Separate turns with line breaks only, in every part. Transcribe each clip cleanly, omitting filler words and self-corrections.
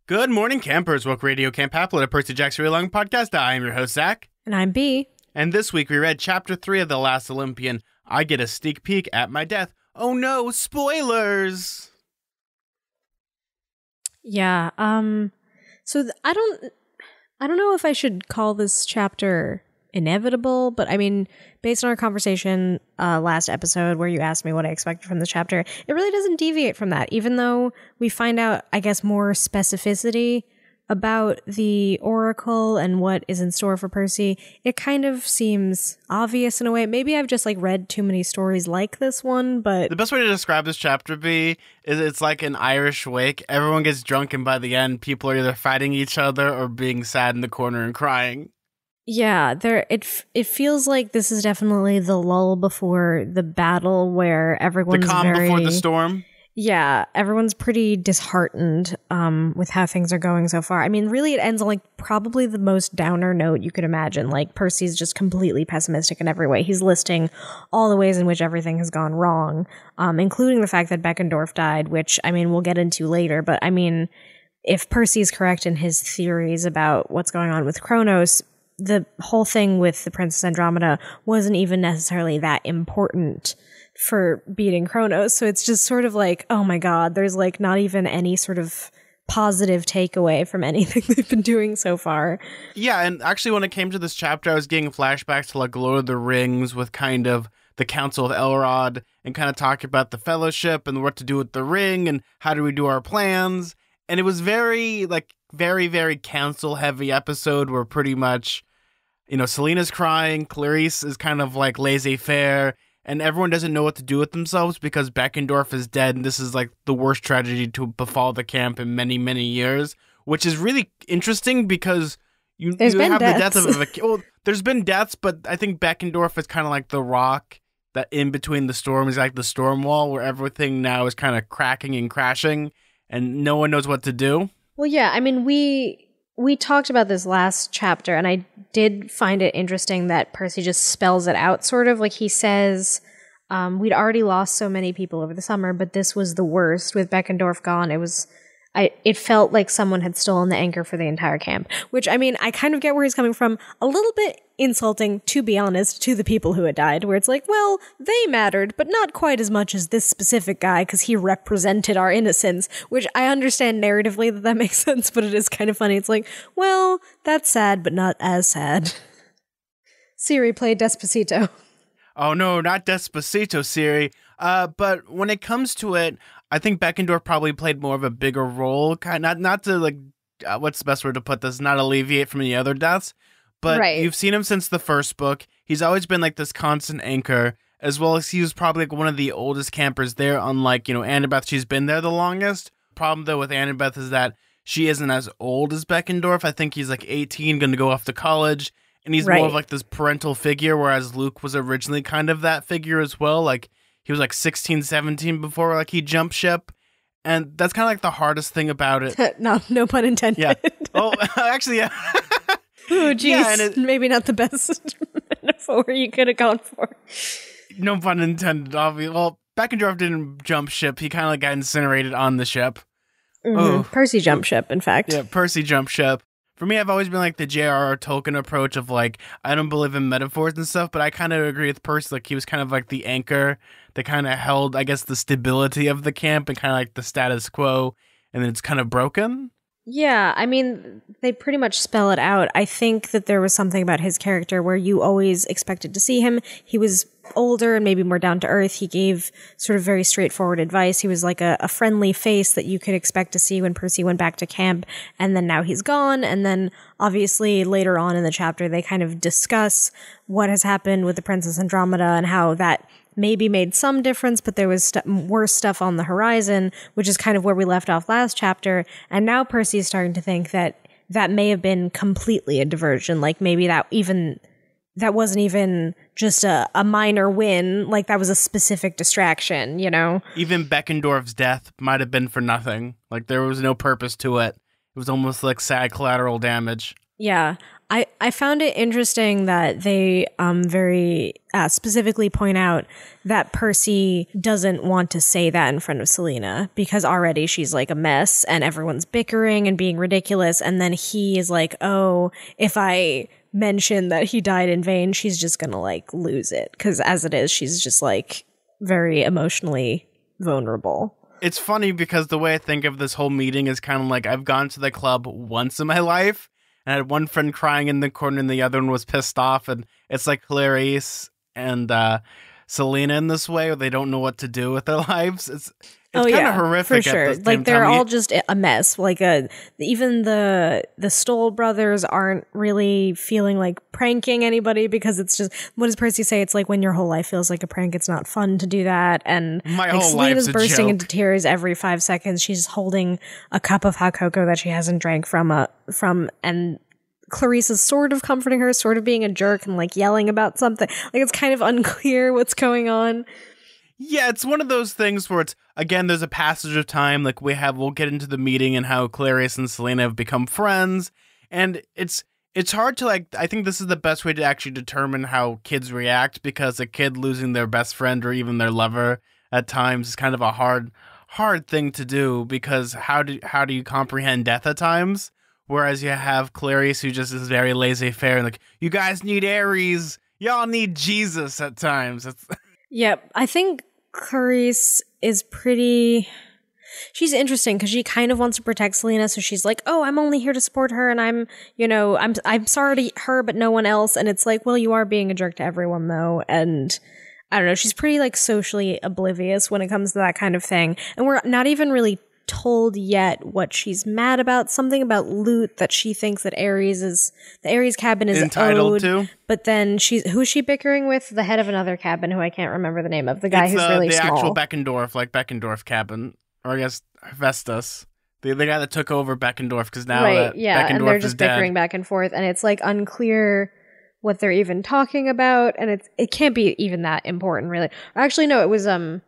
Good morning, campers. Welcome to Radio Camp Applet, a Percy Jackson Real Long podcast. I am your host, Zach.
And I'm B.
And this week we read Chapter 3 of The Last Olympian. I get a sneak peek at my death. Oh no, spoilers!
Yeah, so I don't know if I should call this chapter inevitable, but I mean, based on our conversation last episode where you asked me what I expected from the chapter, it really doesn't deviate from that, even though we find out, I guess, more specificity about the Oracle and what is in store for Percy. It kind of seems obvious in a way. Maybe I've just read too many stories like this one, but...
The best way to describe this chapter, B, is it's like an Irish wake. Everyone gets drunk and by the end, people are either fighting each other or being sad in the corner and crying.
Yeah, it feels like this is definitely the lull before the battle where everyone's
the calm before the storm.
Yeah, everyone's pretty disheartened with how things are going so far. I mean, really, it ends on probably the most downer note you could imagine. Percy's just completely pessimistic in every way. He's listing all the ways in which everything has gone wrong, including the fact that Beckendorf died, which, I mean, we'll get into later. But, I mean, if Percy's correct in his theories about what's going on with Kronos, the whole thing with the Princess Andromeda wasn't even necessarily that important for beating Kronos. So it's just sort of oh my God, there's not even any sort of positive takeaway from anything they've been doing so far.
Yeah, and actually when it came to this chapter, I was getting flashbacks to Lord of the Rings with kind of the Council of Elrond and kind of talking about the Fellowship and what to do with the ring and how do we do our plans. And it was very, very council heavy episode where pretty much, Selena's crying, Clarice is kind of laissez-faire, and everyone doesn't know what to do with themselves because Beckendorf is dead, and this is the worst tragedy to befall the camp in many, many years, which is really interesting because you have the death of a... Well, there's been deaths, but I think Beckendorf is kind of the rock that in between the storm is the storm wall where everything now is kind of cracking and crashing, and no one knows what to do.
Well, yeah, I mean, we talked about this last chapter, and I did find it interesting that Percy just spells it out, sort of. He says, we'd already lost so many people over the summer, but this was the worst. With Beckendorf gone, it felt like someone had stolen the anchor for the entire camp. Which, I mean, I kind of get where he's coming from. A little bit insulting, to be honest, to the people who had died, where it's well, they mattered, but not quite as much as this specific guy, because he represented our innocence, which I understand narratively that makes sense, but it is kind of funny. It's well, that's sad, but not as sad. Siri, play Despacito.
Oh no, not Despacito, Siri. But when it comes to it, I think Beckendorf probably played more of a bigger role. Not to what's the best word to put this? Not alleviate from the other deaths, but right. You've seen him since the first book. He's always been this constant anchor, as well as he was probably one of the oldest campers there. Unlike Annabeth, she's been there the longest. Problem though with Annabeth is that she isn't as old as Beckendorf. I think he's 18, going to go off to college. And he's more of this parental figure, whereas Luke was originally kind of that figure as well. He was 16, 17 before he jumped ship. And that's kind of the hardest thing about it.
No pun intended.
Yeah. Oh, actually, yeah.
Oh, geez. Yeah, maybe not the best metaphor you could have gone for.
No pun intended, obviously. Well, Beckendorf didn't jump ship. He kind of got incinerated on the ship.
Mm-hmm. Oh. Percy jumped ship, in fact.
Yeah, Percy jumped ship. For me, I've always been the J.R.R. Tolkien approach of I don't believe in metaphors and stuff, but I kind of agree with Percy. He was kind of the anchor that kind of held, I guess, the stability of the camp and kind of the status quo, and then it's kind of broken.
Yeah, I mean, they pretty much spell it out. I think that there was something about his character where you always expected to see him. He was older and maybe more down to earth. He gave sort of very straightforward advice. He was a friendly face that you could expect to see when Percy went back to camp, and then now he's gone. And then obviously later on in the chapter, they kind of discuss what has happened with the Princess Andromeda and how that maybe made some difference, but there was worse stuff on the horizon, which is kind of where we left off last chapter. And now Percy's starting to think that may have been completely a diversion. Maybe that wasn't even just a minor win. That was a specific distraction,
Even Beckendorf's death might have been for nothing. There was no purpose to it. It was almost sad collateral damage.
Yeah. I found it interesting that they very specifically point out that Percy doesn't want to say that in front of Selena because already she's like a mess and everyone's bickering and being ridiculous. And then he is like, oh, if I mention that he died in vain, she's just going to like lose it. Because as it is, she's just like very emotionally vulnerable.
It's funny because the way I think of this whole meeting is kind of like I've gone to the club once in my life. And I had one friend crying in the corner and the other one was pissed off. And it's like Clarice and Selena in this way where they don't know what to do with their lives. It's kind of horrific.
For sure. Like they're all just a mess. Like even the Stoll brothers aren't really feeling like pranking anybody because it's just, what does Percy say? It's like when your whole life feels like a prank, it's not fun to do that. And
my
like
whole
Selena's
life's
bursting
a joke.
into tears every 5 seconds. She's holding a cup of hot cocoa that she hasn't drank from and Clarice is sort of comforting her, sort of being a jerk and like yelling about something. Like it's kind of unclear what's going on.
Yeah, it's one of those things where it's, again, there's a passage of time. Like we'll get into the meeting and how Clarice and Selena have become friends. And it's hard to like, I think this is the best way to actually determine how kids react because a kid losing their best friend or even their lover at times is kind of a hard thing to do because how do you comprehend death at times? Whereas you have Clarice who just is very laissez-faire and like, you guys need Ares. Y'all need Jesus at times.
Yep. I think Clarice is she's interesting because she kind of wants to protect Selena. So she's like, oh, I'm only here to support her. And I'm sorry to her, but no one else. And it's like, well, you are being a jerk to everyone though. And I don't know. She's pretty like socially oblivious when it comes to that kind of thing. And we're not even really told yet what she's mad about, something about loot that she thinks that the Ares cabin is
entitled
owed,
to.
but then who's she bickering with? The head of another cabin who I can't remember the name of, the guy who's really small.
The actual Beckendorf cabin, or I guess Vestas, the guy that took over Beckendorf because now that Beckendorf
and they're just
is dead.
bickering back and forth, and it's like unclear what they're even talking about, and it can't be even that important really. Actually, no, it was Who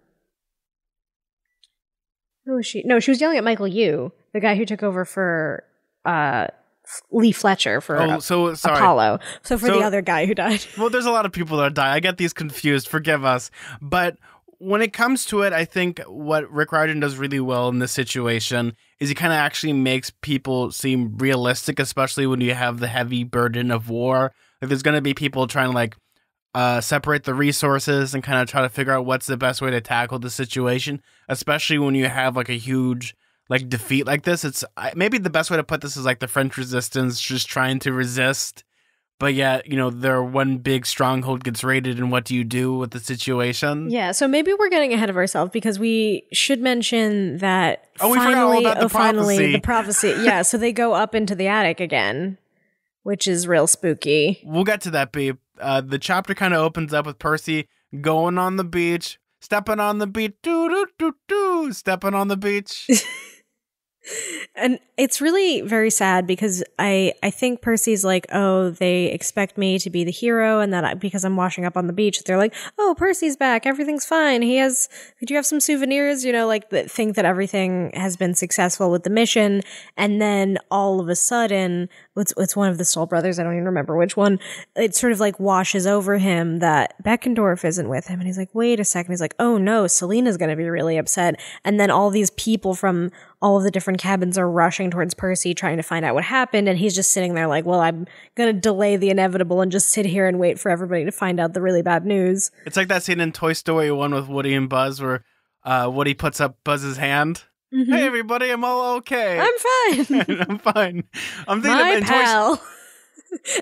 was she? No, she was yelling at Michael Yu, the guy who took over for Lee Fletcher for Apollo. So the other guy who died.
Well, there's a lot of people that die. I get these confused. Forgive us. But when it comes to it, I think what Rick Riordan does really well in this situation is he kind of actually makes people seem realistic, especially when you have the heavy burden of war. Like there's going to be people trying to like separate the resources and kind of try to figure out what's the best way to tackle the situation, especially when you have like a huge like defeat like this. It's maybe the best way to put this is like the French resistance just trying to resist, but yet, their one big stronghold gets raided, and what do you do with the situation?
Yeah, so maybe we're getting ahead of ourselves because we should mention that
we forgot all about the prophecy.
The prophecy. Yeah, so they go up into the attic again, which is real spooky.
We'll get to that, babe. The chapter kind of opens up with Percy going on the beach, stepping on the beach, stepping on the beach.
And it's really very sad because I think Percy's like, oh, they expect me to be the hero, and that because I'm washing up on the beach, they're like, oh, Percy's back, everything's fine. Could you have some souvenirs? Think that everything has been successful with the mission, and then all of a sudden, it's one of the Stoll brothers, I don't even remember which one, it sort of like washes over him that Beckendorf isn't with him, and he's like, wait a second, he's like, oh no, Selena's gonna be really upset, and then all these people from all of the different cabins are rushing towards Percy trying to find out what happened, and he's just sitting there like, well, I'm gonna delay the inevitable and just sit here and wait for everybody to find out the really bad news.
It's like that scene in Toy Story 1 with Woody and Buzz where Woody puts up Buzz's hand. Mm-hmm. Hey everybody, I'm all okay.
I'm fine.
I'm fine. I'm thinking
my pal.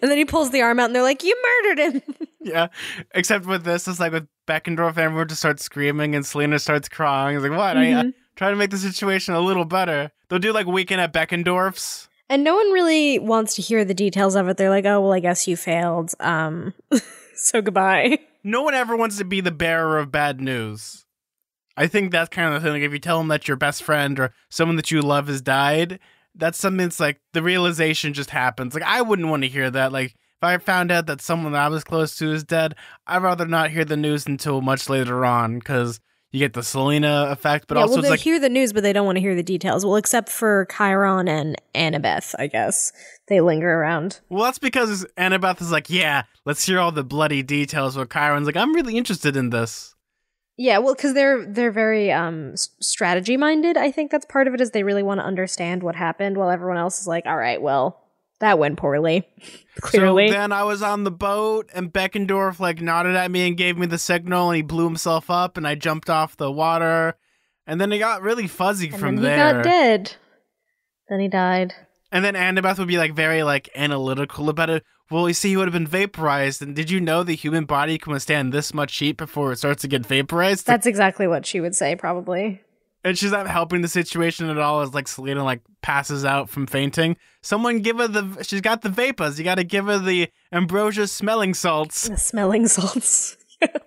And then he pulls the arm out and they're like, you murdered him.
Yeah. Except with this, it's like with Beckendorf, everyone just starts screaming and Selena starts crying. It's like, what?
Mm-hmm.
Try to make the situation a little better. They'll do like Weekend at Beckendorf's.
And no one really wants to hear the details of it. They're like, oh, well, I guess you failed. So goodbye.
No one ever wants to be the bearer of bad news. I think that's kind of the thing. Like if you tell them that your best friend or someone that you love has died, that's something that's like the realization just happens. Like I wouldn't want to hear that. Like if I found out that someone that I was close to is dead, I'd rather not hear the news until much later on because you get the Selena effect, but
yeah,
also
well,
it's
they
like,
hear the news, but they don't want to hear the details. Well, except for Chiron and Annabeth, I guess. They linger around.
well, that's because Annabeth is like, yeah, let's hear all the bloody details, where Chiron's like, I'm really interested in this.
Yeah, well, because they're very strategy minded. I think that's part of it, is they really want to understand what happened, while everyone else is like, all right, well, that went poorly. Clearly.
So then I was on the boat, and Beckendorf like nodded at me and gave me the signal, and he blew himself up, and I jumped off the water, and then it got really fuzzy from
then
there.
he got dead. Then he died.
And then Annabeth would be like very like analytical about it. Well, you see, he would have been vaporized. And did you know the human body can withstand this much heat before it starts to get vaporized?
That's exactly what she would say, probably.
And she's not helping the situation at all as like Selena like passes out from fainting. Someone give her she's got the vapors. You got to give her the ambrosia smelling salts.
The smelling salts.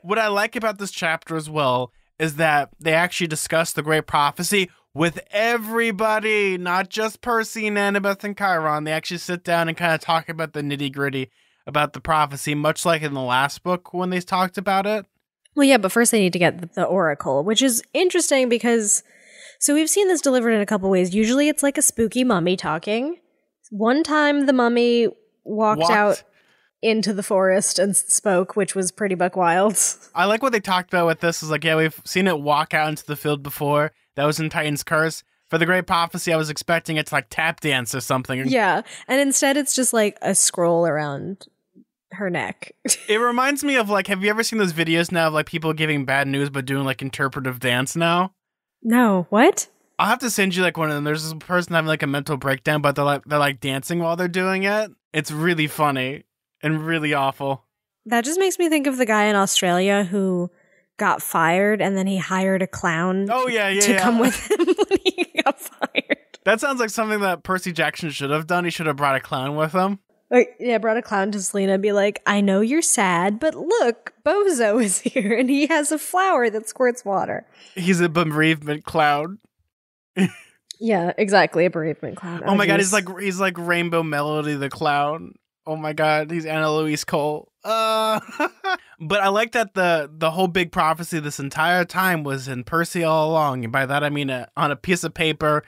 What I like about this chapter as well is that they actually discuss the great prophecy with everybody, not just Percy and Annabeth and Chiron. They actually sit down and kind of talk about the nitty-gritty about the prophecy, much like in the last book when they talked about it.
Well, yeah, but first they need to get the oracle, which is interesting because, so we've seen this delivered in a couple ways. Usually it's like a spooky mummy talking. One time the mummy walked out into the forest and spoke, which was pretty buck wild.
I like what they talked about with this. Is like, yeah, we've seen it walk out into the field before. That was in Titan's Curse. For the Great Prophecy, I was expecting it to like tap dance or something.
Yeah, and instead it's just like a scroll around her neck.
It reminds me of like, have you ever seen those videos now of like people giving bad news but doing like interpretive dance now?
No, what?
I'll have to send you like one of them. There's this person having like a mental breakdown, but they're like dancing while they're doing it. It's really funny and really awful.
That just makes me think of the guy in Australia who got fired and then he hired a clown to come with him when he got fired.
That sounds like something that Percy Jackson should have done. He should have brought a clown with him.
Like, yeah, brought a clown to Selena and be like, I know you're sad, but look, Bozo is here and he has a flower that squirts water.
He's a bereavement clown.
Yeah, exactly, a bereavement clown.
Oh my god, he's like Rainbow Melody the clown. Oh my god, he's Anna Louise Cole. But I like that the whole big prophecy this entire time was in Percy all along. And by that I mean on a piece of paper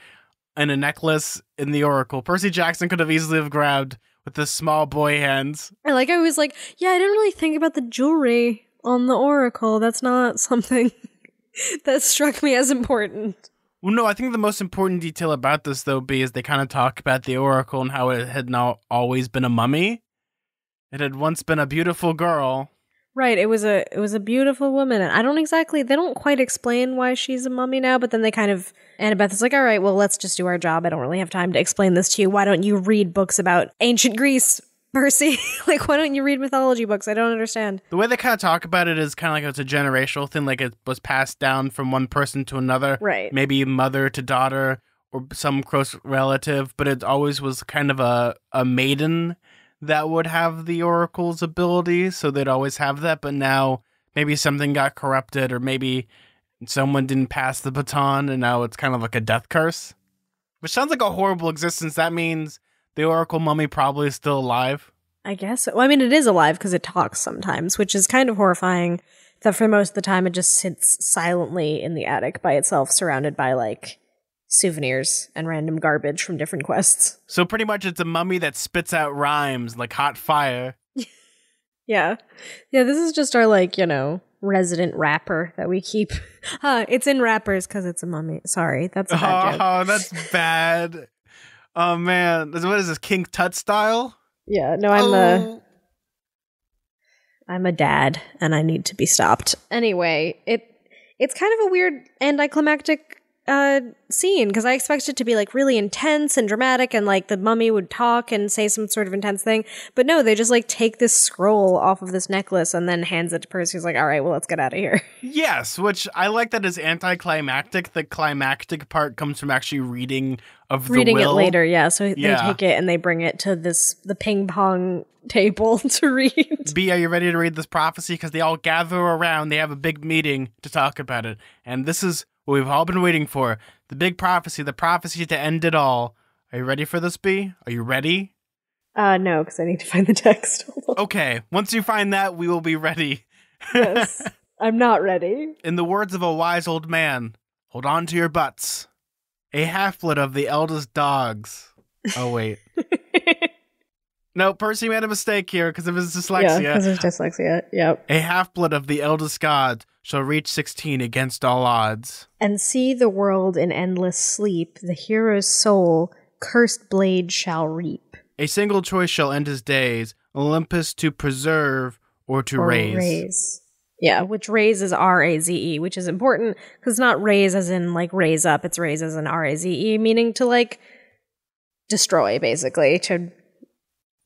and a necklace in the Oracle. Percy Jackson could have easily have grabbed with the small boy hands.
I was like, yeah, I didn't really think about the jewelry on the Oracle. That's not something that struck me as important.
Well, no, I think the most important detail about this, though, B, is they kind of talk about the Oracle and how it had not always been a mummy. It had once been a beautiful girl.
Right, it was a beautiful woman, and they don't quite explain why she's a mummy now, but then Annabeth is like, all right, well, let's just do our job. I don't really have time to explain this to you. Why don't you read books about ancient Greece, Percy? Like, why don't you read mythology books? I don't understand.
The way they kind of talk about it is kind of like it's a generational thing, like it was passed down from one person to another.
Right.
Maybe mother to daughter or some close relative, but it always was kind of a maiden that would have the Oracle's ability, so they'd always have that, but now maybe something got corrupted or maybe someone didn't pass the baton and now it's kind of like a death curse. Which sounds like a horrible existence. That means the Oracle mummy probably is still alive.
I guess. Well, I mean, it is alive because it talks sometimes, which is kind of horrifying that for most of the time it just sits silently in the attic by itself, surrounded by, like, souvenirs and random garbage from different quests.
So pretty much it's a mummy that spits out rhymes like hot fire.
Yeah. Yeah, this is just our, like, resident wrapper that we keep. It's in wrappers because it's a mummy. Sorry, that's a bad joke.
Oh, that's bad. Oh, man. What is this, King Tut style?
Yeah, no, I'm a dad, and I need to be stopped. Anyway, it's kind of a weird anticlimactic scene, because I expected it to be like really intense and dramatic, and like the mummy would talk and say some sort of intense thing, but no, they just like take this scroll off of this necklace and then hands it to Percy. He's like, all right, well, let's get out of here.
Yes, which I like that is anticlimactic. The climactic part comes from actually reading
it later. Yeah, so they take it and they bring it to the ping pong table to read.
B, are you ready to read this prophecy? Because they all gather around, they have a big meeting to talk about it, and this is what we've all been waiting for. The big prophecy, the prophecy to end it all. Are you ready for this, B? Are you ready?
No, because I need to find the text.
Okay, once you find that, we will be ready.
Yes. I'm not ready.
In the words of a wise old man, hold on to your butts. A half-blood of the eldest dogs. Oh, wait. No, Percy made a mistake here because of his dyslexia.
Yeah, because of dyslexia. Yep.
A half-blood of the eldest god shall reach 16 against all odds.
And see the world in endless sleep, the hero's soul, cursed blade shall reap.
A single choice shall end his days, Olympus to preserve or to raise.
Yeah, which raise is R-A-Z-E, which is important because it's not raise as in like raise up, it's raise as in R-A-Z-E, meaning to like destroy, basically, to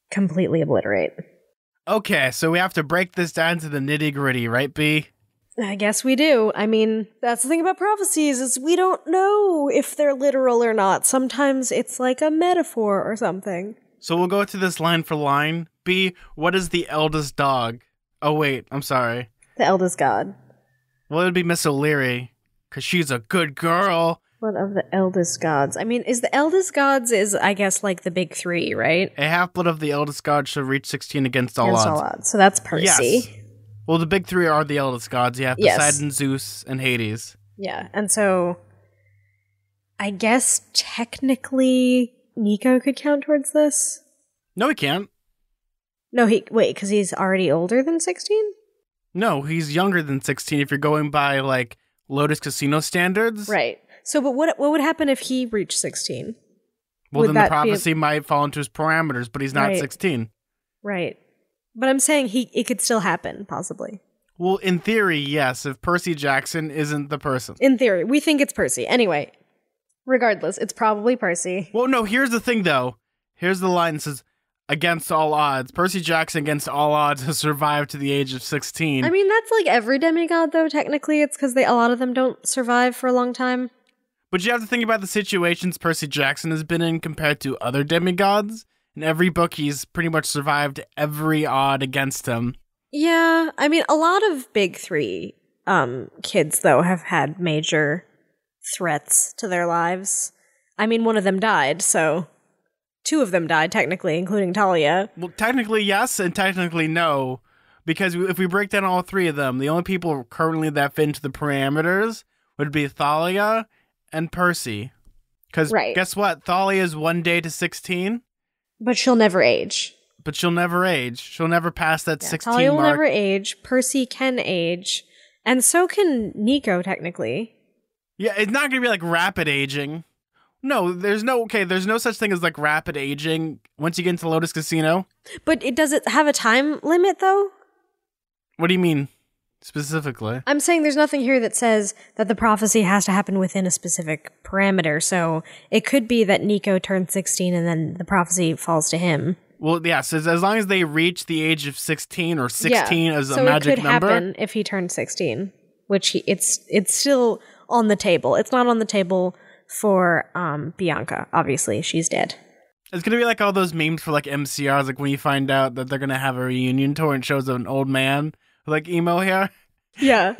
completely obliterate.
Okay, so we have to break this down to the nitty-gritty, right, B?
I guess we do. I mean, that's the thing about prophecies is we don't know if they're literal or not. Sometimes it's like a metaphor or something.
So we'll go to this line for line. B, what is the eldest dog? Oh, wait, I'm sorry.
The eldest god.
Well, it would be Miss O'Leary, because she's a good girl.
What of the eldest gods? I mean, is the eldest gods is, I guess, like the big three, right?
A half-blood of the eldest god shall reach 16 against all odds.
So that's Percy.
Yes. Well, the big three are the eldest gods. You have Poseidon, Zeus, and Hades.
Yeah, and so I guess technically Nico could count towards this?
No, he can't.
No, because he's already older than 16?
No, he's younger than 16 if you're going by, like, Lotus Casino standards.
Right. So, but what would happen if he reached 16?
Well, then the prophecy might fall into his parameters, but he's not 16.
Right. But I'm saying it could still happen, possibly.
Well, in theory, yes, if Percy Jackson isn't the person.
In theory. We think it's Percy. Anyway, regardless, it's probably Percy.
Well, no, here's the thing, though. Here's the line that says, against all odds. Percy Jackson, against all odds, has survived to the age of 16.
I mean, that's like every demigod, though, technically. It's because a lot of them don't survive for a long time.
But you have to think about the situations Percy Jackson has been in compared to other demigods. In every book, he's pretty much survived every odd against him.
Yeah, I mean, a lot of big three kids, though, have had major threats to their lives. I mean, one of them died, so 2 of them died, technically, including Talia.
Well, technically yes, and technically no. Because if we break down all 3 of them, the only people currently that fit into the parameters would be Thalia and Percy. Because guess what? Thalia's 1 day to 16.
But she'll never age.
But she'll never age. She'll never pass that 16
Talia will
mark.
never age. Percy can age. And so can Nico, technically.
Yeah, it's not going to be like rapid aging. No, there's no such thing as like rapid aging once you get into Lotus Casino.
But does it have a time limit, though?
What do you mean, specifically?
I'm saying there's nothing here that says that the prophecy has to happen within a specific parameter, so it could be that Nico turns 16 and then the prophecy falls to him.
Well, yeah, so as long as they reach the age of 16 or 16 as a magic number. So it could
happen if he turns 16, which it's still on the table. It's not on the table for Bianca, obviously. She's dead.
It's going to be like all those memes for like MCRs, like when you find out that they're going to have a reunion tour and shows an old man with like emo hair.
Yeah,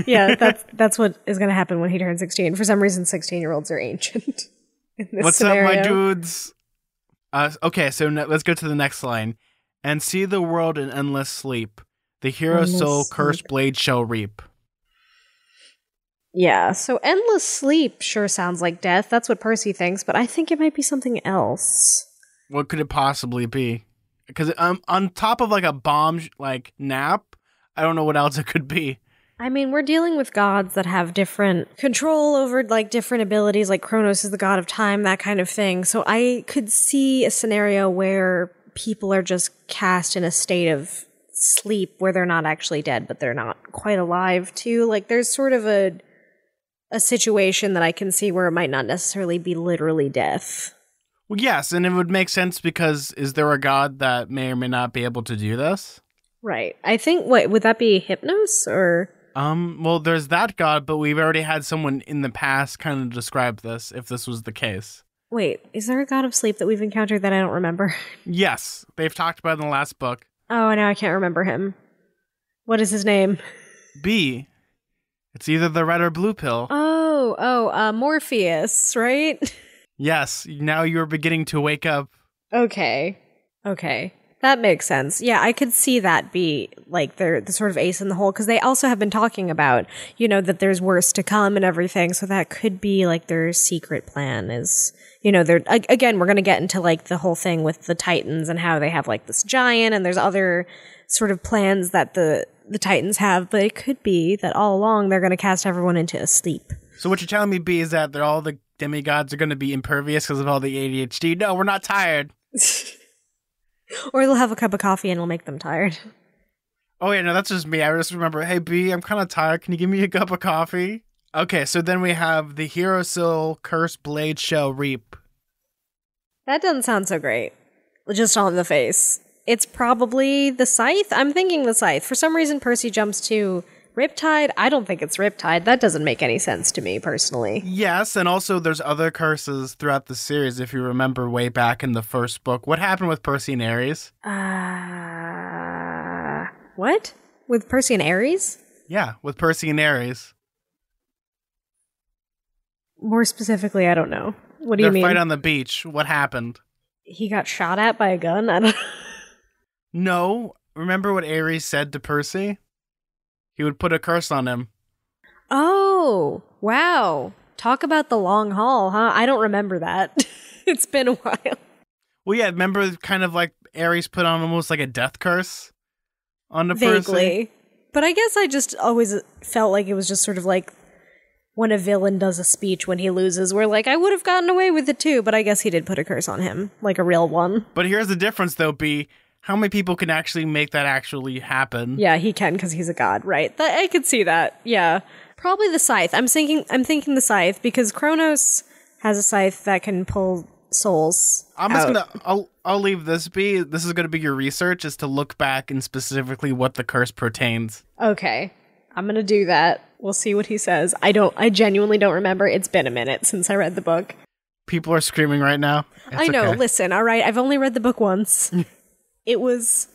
that's what is going to happen when he turns 16. For some reason, 16-year-olds are ancient in this scenario.
What's up, my dudes? Okay, so let's go to the next line. And see the world in endless sleep. The hero's soul cursed blade shall reap.
Yeah, so endless sleep sure sounds like death. That's what Percy thinks, but I think it might be something else.
What could it possibly be? Because on top of like a bomb like nap, I don't know what else it could be.
I mean, we're dealing with gods that have different control over like different abilities, like Kronos is the god of time, that kind of thing. So I could see a scenario where people are just cast in a state of sleep where they're not actually dead, but they're not quite alive too. Like there's sort of a situation that I can see where it might not necessarily be literally death.
Well, yes, and it would make sense because is there a god that may or may not be able to do this?
Right. I think, would that be Hypnos or...
Well, there's that god, but we've already had someone in the past kind of describe this, if this was the case.
Wait, is there a god of sleep that we've encountered that I don't remember?
Yes, they've talked about it in the last book.
Oh, now I can't remember him. What is his name?
B. It's either the red or blue pill.
Morpheus, right?
Yes, now you're beginning to wake up.
Okay. That makes sense. Yeah, I could see that be like the sort of ace in the hole, because they also have been talking about, that there's worse to come and everything. So that could be like their secret plan is, they're, again, we're going to get into like the whole thing with the Titans and how they have like this giant, and there's other sort of plans that the Titans have, but it could be that all along they're going to cast everyone into a sleep.
So what you're telling me, B, is that all the demigods are going to be impervious because of all the ADHD? No, we're not tired.
Or they'll have a cup of coffee and it'll make them tired.
Oh, yeah, no, that's just me. I just remember, hey, B, I'm kind of tired. Can you give me a cup of coffee? Okay, so then we have the Hero Soul Cursed Blade shall reap.
That doesn't sound so great. Just on the face. It's probably the Scythe? I'm thinking the Scythe. For some reason, Percy jumps to Riptide. I don't think it's Riptide. That doesn't make any sense to me, personally. Yes,
and also there's other curses throughout the series, if you remember way back in the first book. What happened with Percy and Ares?
What? With Percy and Ares?
Yeah, with Percy and Ares.
More specifically, I don't know. What do you mean?
Their fight on the beach. What happened?
He got shot at by a gun? I don't.
No. Remember what Ares said to Percy? He would put a curse on him.
Oh, wow. Talk about the long haul, huh? I don't remember that. It's been a while.
Well, yeah, remember kind of like Ares put on almost like a death curse on the
Vaguely.
Percy?
But I guess I just always felt like it was just sort of like when a villain does a speech when he loses, where like, I would have gotten away with it too, but I guess he did put a curse on him, like a real one.
But here's the difference though, B. How many people can actually make that actually happen?
Yeah, he can because he's a god, right? I could see that. Yeah, probably the Scythe. I'm thinking the Scythe because Kronos has a scythe that can pull souls.
I'm just I'll leave this be. This is gonna be your research, is to look back and specifically what the curse pertains.
Okay, I'm gonna do that. We'll see what he says. I genuinely don't remember. It's been a minute since I read the book.
People are screaming right now.
I know. Okay. Listen, all right. I've only read the book once. It was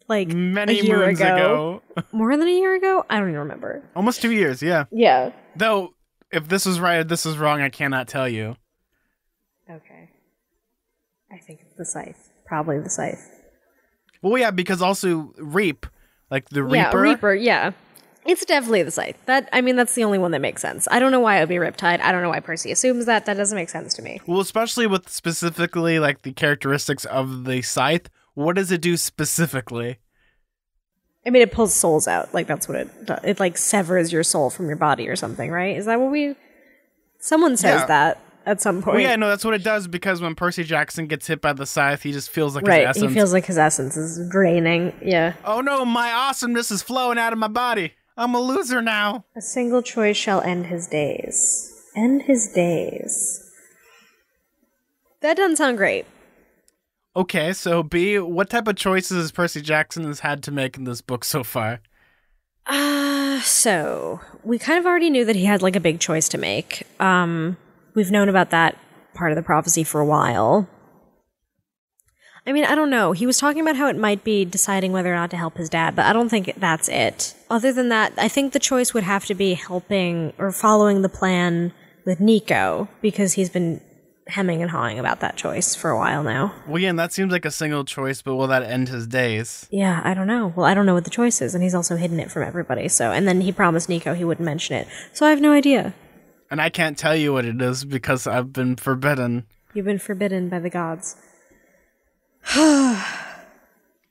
like
many
a year
moons ago.
More than a year ago? I don't even remember.
Almost 2 years, yeah.
Yeah.
Though, if this is right or this is wrong, I cannot tell you.
Okay. I think it's the Scythe. Probably the Scythe.
Well, yeah, because also Reap, like the Reaper.
Yeah, Reaper, yeah. It's definitely the Scythe. That's the only one that makes sense. I don't know why it would be Riptide. I don't know why Percy assumes that. That doesn't make sense to me.
Well, especially with specifically like the characteristics of the Scythe. What does it do specifically?
I mean, it pulls souls out. Like, that's what it does. It, like, severs your soul from your body or something, right? Is that what someone says that at some point.
Well, yeah, no, that's what it does, because when Percy Jackson gets hit by the scythe, he just feels like
his
essence.
Right, he feels like his essence is draining, yeah.
Oh no, my awesomeness is flowing out of my body. I'm a loser now.
A single choice shall end his days. End his days. That doesn't sound great.
Okay, so B, what type of choices has Percy Jackson has had to make in this book so far?
So we kind of already knew that he had like a big choice to make. We've known about that part of the prophecy for a while. I mean, I don't know. He was talking about how it might be deciding whether or not to help his dad, but I don't think that's it. Other than that, I think the choice would have to be helping or following the plan with Nico, because he's been hemming and hawing about that choice for a while now.
Well, yeah, and that seems like a single choice, but will that end his days?
Yeah, I don't know. Well, I don't know what the choice is, and he's also hidden it from everybody, so, and then he promised Nico he wouldn't mention it, so I have no idea.
And I can't tell you what it is because I've been forbidden.
You've been forbidden by the gods.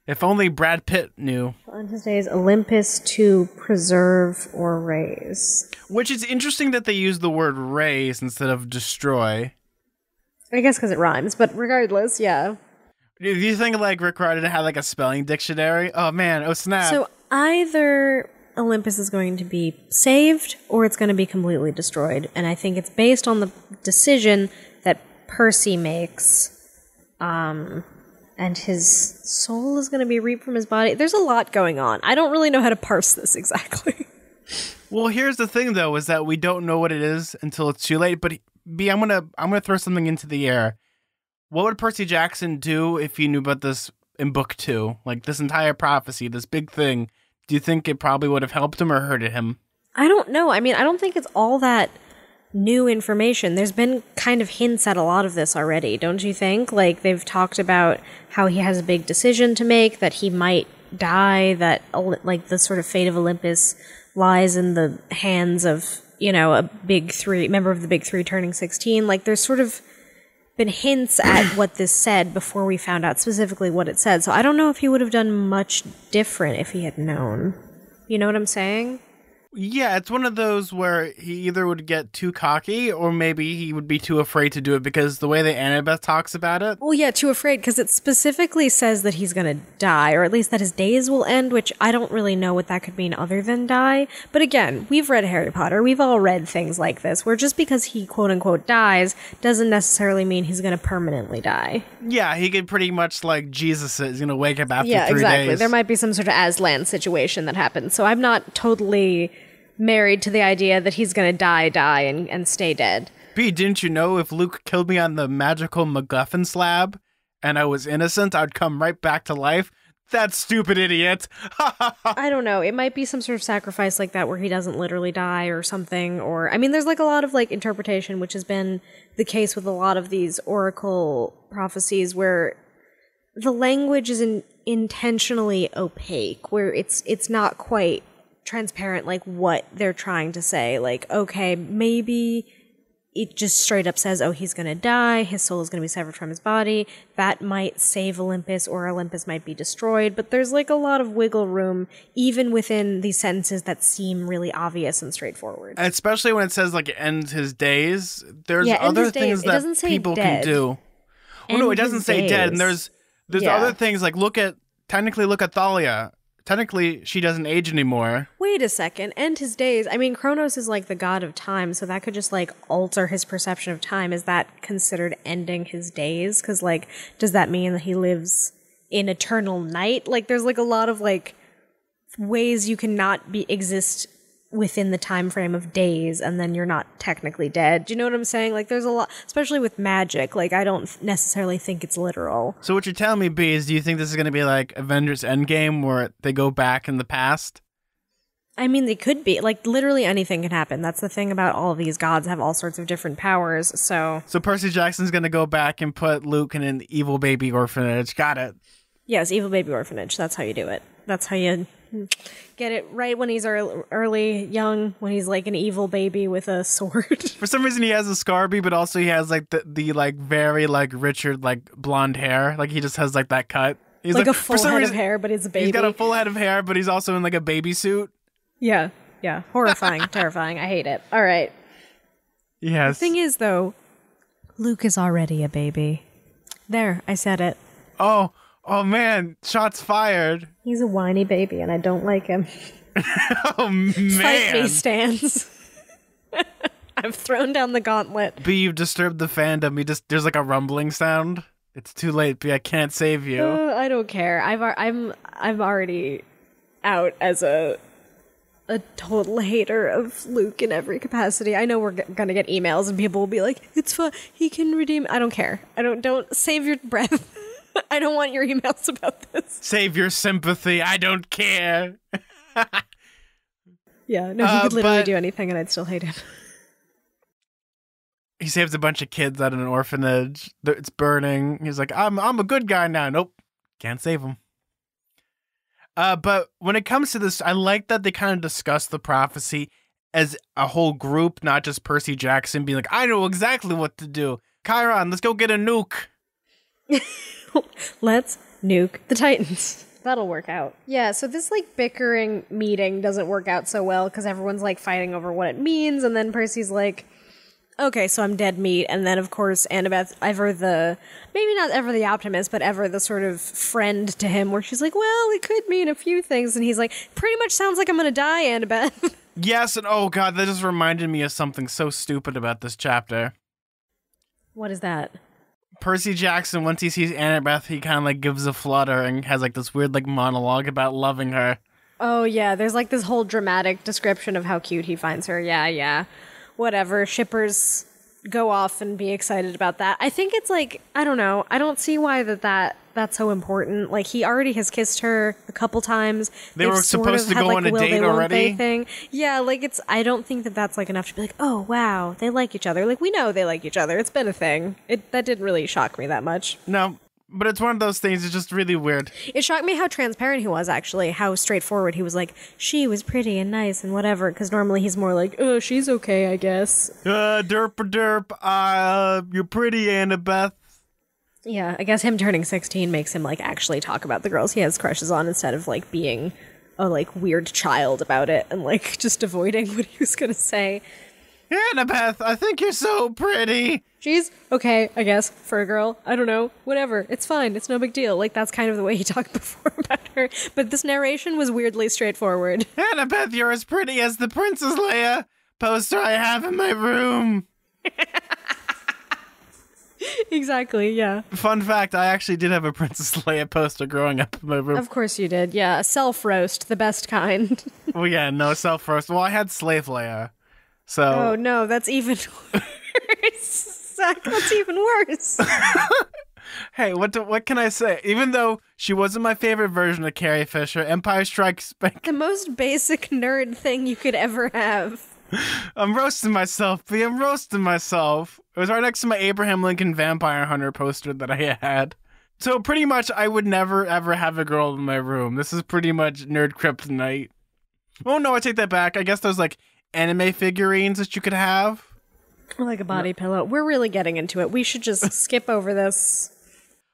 If only Brad Pitt knew.
On his days, Olympus to preserve or raise.
Which is interesting that they use the word raise instead of destroy.
I guess because it rhymes, but regardless, yeah.
Do you think like Rick Riordan had like a spelling dictionary? Oh man, oh snap.
So either Olympus is going to be saved or it's going to be completely destroyed. And I think it's based on the decision that Percy makes. And his soul is going to be reaped from his body. There's a lot going on. I don't really know how to parse this exactly.
Well, here's the thing though, is that we don't know what it is until it's too late. But B, I'm gonna throw something into the air. What would Percy Jackson do if he knew about this in book 2? Like this entire prophecy, this big thing. Do you think it probably would have helped him or hurted him?
I don't know. I mean, I don't think it's all that new information. There's been kind of hints at a lot of this already, don't you think? Like, they've talked about how he has a big decision to make, that he might die, that, like, the sort of fate of Olympus lies in the hands of, you know, a member of the Big Three turning 16. Like, there's sort of been hints at what this said before we found out specifically what it said. So I don't know if he would have done much different if he had known. You know what I'm saying?
Yeah, it's one of those where he either would get too cocky or maybe he would be too afraid to do it because the way that Annabeth talks about it.
Well, yeah, too afraid because it specifically says that he's going to die, or at least that his days will end, which I don't really know what that could mean other than die. But again, we've read Harry Potter. We've all read things like this where just because he quote unquote dies doesn't necessarily mean he's going to permanently die.
Yeah, he could pretty much like Jesus is going to wake up after 3 days.
Yeah, exactly. There might be some sort of Aslan situation that happens. So I'm not totally married to the idea that he's gonna die and stay dead.
B, didn't you know if Luke killed me on the magical MacGuffin slab and I was innocent, I'd come right back to life? That stupid idiot.
I don't know. It might be some sort of sacrifice like that where he doesn't literally die or something. Or, I mean, there's like a lot of like interpretation, which has been the case with a lot of these oracle prophecies where the language is intentionally opaque, where it's not quite transparent, like what they're trying to say. Like, okay, maybe it just straight up says, oh, he's gonna die, his soul is gonna be severed from his body, that might save Olympus, or Olympus might be destroyed. But there's like a lot of wiggle room even within these sentences that seem really obvious and straightforward,
especially when it says like end his days. There's other things that people can do. Well, no, it doesn't say dead, and there's other things like look at Thalia. Technically, she doesn't age anymore.
Wait a second. End his days. I mean, Kronos is like the god of time, so that could just like alter his perception of time. Is that considered ending his days? Because like, does that mean that he lives in eternal night? Like, there's like a lot of like ways you cannot exist within the time frame of days, and then you're not technically dead. Do you know what I'm saying? Like, there's a lot, especially with magic. Like, I don't necessarily think it's literal.
So what you're telling me, B, is do you think this is going to be like Avengers Endgame, where they go back in the past?
I mean, they could be. Like, literally anything can happen. That's the thing about all of these gods have all sorts of different powers, so
Percy Jackson's going to go back and put Luke in an evil baby orphanage. Got it.
Yes, evil baby orphanage. That's how you do it. That's how you get it right when he's early, young, when he's like an evil baby with a sword.
For some reason, he has a Scarby, but also he has like the like very like Richard like blonde hair. Like he just has like that cut. He's
like a full head of hair, but he's a baby.
He's got a full head of hair, but he's also in like a baby suit.
Yeah. Horrifying, terrifying. I hate it. All right.
Yes.
The thing is, though, Luke is already a baby. There, I said it.
Oh man, shots fired.
He's a whiny baby and I don't like him.
Oh man.
Fight me, Stans. I've thrown down the gauntlet.
B, you've disturbed the fandom. There's like a rumbling sound. It's too late, B. I can't save you.
I don't care. I'm already out as a total hater of Luke in every capacity. I know we're gonna get emails and people will be like, it's fine, he can redeem. I don't care. Don't save your breath. I don't want your emails about this.
Save your sympathy. I don't care.
Yeah, no, he could literally do anything and I'd still hate him.
He saves a bunch of kids out of an orphanage. It's burning. He's like, I'm a good guy now. Nope. Can't save him. But when it comes to this, I like that they kind of discuss the prophecy as a whole group, not just Percy Jackson being like, I know exactly what to do. Chiron, let's go get a nuke.
Let's nuke the Titans. That'll work out. Yeah, so this like bickering meeting doesn't work out so well because everyone's like fighting over what it means, and then Percy's like, okay, so I'm dead meat. And then, of course, Annabeth, maybe not ever the optimist, but ever the sort of friend to him, where she's like, well, it could mean a few things. And he's like, pretty much sounds like I'm going to die, Annabeth.
Yes, and oh god, that just reminded me of something so stupid about this chapter.
What is that?
Percy Jackson, once he sees Annabeth, he kind of like gives a flutter and has like this weird like monologue about loving her.
Oh, yeah, there's like this whole dramatic description of how cute he finds her. Yeah. Whatever, shippers go off and be excited about that. I think it's like, I don't know, I don't see why that that's so important. Like, he already has kissed her a couple times.
They were supposed to go on a date already?
Thing. Yeah, like, I don't think that that's, like, enough to be like, oh, wow, they like each other. Like, we know they like each other. It's been a thing. That didn't really shock me that much.
No, but it's one of those things, it's just really weird.
It shocked me how transparent he was, actually, how straightforward he was. Like, she was pretty and nice and whatever, because normally he's more like, oh, she's okay, I guess.
Derp, you're pretty, Annabeth.
Yeah, I guess him turning 16 makes him, like, actually talk about the girls he has crushes on instead of, like, being a, like, weird child about it and, like, just avoiding what he was gonna say.
Annabeth, I think you're so pretty.
She's okay, I guess, for a girl. I don't know. Whatever. It's fine. It's no big deal. Like, that's kind of the way he talked before about her. But this narration was weirdly straightforward.
Annabeth, you're as pretty as the Princess Leia poster I have in my room.
Exactly, yeah.
Fun fact, I actually did have a Princess Leia poster growing up in my room.
Of course you did, yeah. Self-roast, the best kind.
Well, yeah, no, self-roast. Well, I had Slave Leia, so...
Oh, no, that's even worse. Zach, that's even worse.
Hey, what can I say? Even though she wasn't my favorite version of Carrie Fisher, Empire Strikes Back...
The most basic nerd thing you could ever have.
I'm roasting myself, B. I'm roasting myself. It was right next to my Abraham Lincoln Vampire Hunter poster that I had. So pretty much I would never, ever have a girl in my room. This is pretty much nerd kryptonite. Oh, no, I take that back. I guess there's, like, anime figurines that you could have.
Like a body pillow. We're really getting into it. We should just skip over this.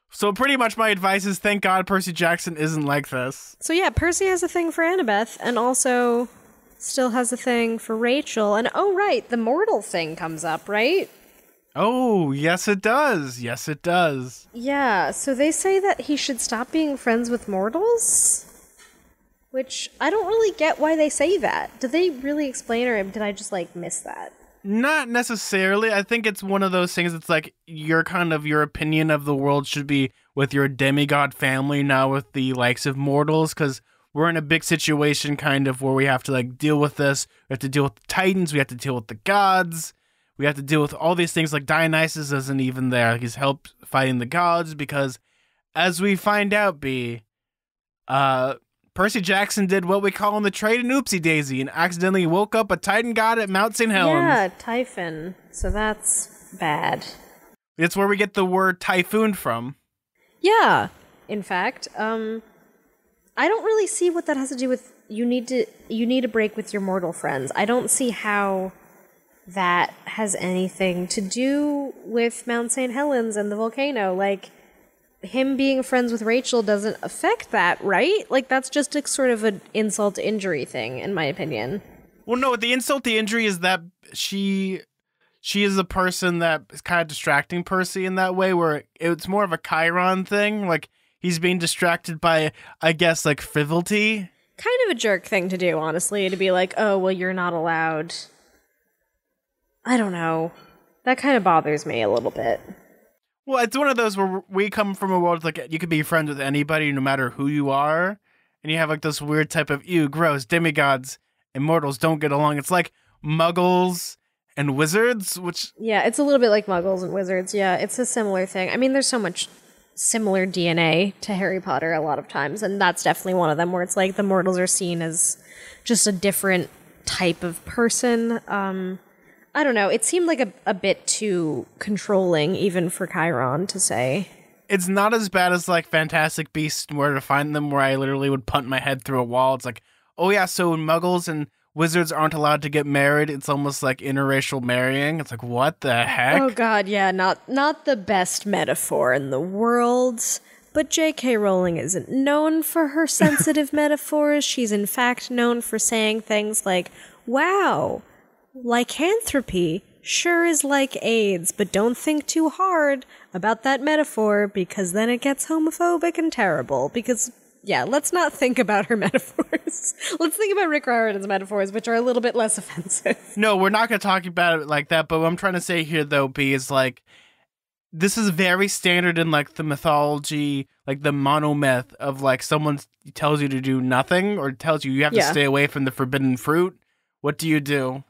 So pretty much my advice is thank God Percy Jackson isn't like this.
So yeah, Percy has a thing for Annabeth, and also... still has a thing for Rachel. And oh, right, the mortal thing comes up, right?
Oh, yes, it does. Yes, it does.
Yeah, so they say that he should stop being friends with mortals? Which, I don't really get why they say that. Did they really explain, or did I just, like, miss that?
Not necessarily. I think it's one of those things that's like your opinion of the world should be with your demigod family, not with the likes of mortals, because we're in a big situation kind of where we have to like deal with this. We have to deal with the Titans. We have to deal with the gods. We have to deal with all these things. Like Dionysus isn't even there. He's helped fighting the gods because, as we find out, Percy Jackson did what we call in the trade an oopsie daisy and accidentally woke up a Titan god at Mount St. Helens.
Yeah, Typhon. So that's bad.
It's where we get the word typhoon from.
Yeah, in fact. I don't really see what that has to do with you need a break with your mortal friends. I don't see how that has anything to do with Mount St. Helens and the volcano. Like, him being friends with Rachel doesn't affect that, right? Like, that's just a sort of an insult to injury thing, in my opinion.
Well, no, the insult to injury is that she is a person that is kind of distracting Percy in that way, where it's more of a Chiron thing. Like, he's being distracted by, I guess, like, frivolity.
Kind of a jerk thing to do, honestly, to be like, oh, well, you're not allowed. I don't know. That kind of bothers me a little bit.
Well, it's one of those where we come from a world like you could be friends with anybody no matter who you are. And you have like this weird type of, ew, gross, demigods and mortals don't get along. It's like Muggles and Wizards, which...
Yeah, it's a little bit like Muggles and Wizards. Yeah, it's a similar thing. I mean, there's so much similar DNA to Harry Potter a lot of times. And that's definitely one of them where it's like the mortals are seen as just a different type of person. I don't know. It seemed like a bit too controlling, even for Chiron to say.
It's not as bad as, like, Fantastic Beasts and Where to Find Them, where I literally would punt my head through a wall. It's like, oh yeah, so Muggles and Wizards aren't allowed to get married. It's almost like interracial marrying. It's like, what the heck?
Oh god, yeah, not the best metaphor in the world. But J.K. Rowling isn't known for her sensitive metaphors. She's in fact known for saying things like, wow, lycanthropy sure is like AIDS, but don't think too hard about that metaphor because then it gets homophobic and terrible. Because, yeah, let's not think about her metaphors. Let's think about Rick Riordan's metaphors, which are a little bit less offensive.
No, we're not going to talk about it like that, but what I'm trying to say here, though, B, is like, this is very standard in, like, the mythology, like, the monomyth of, like, someone tells you to do nothing or tells you have to stay away from the forbidden fruit. What do?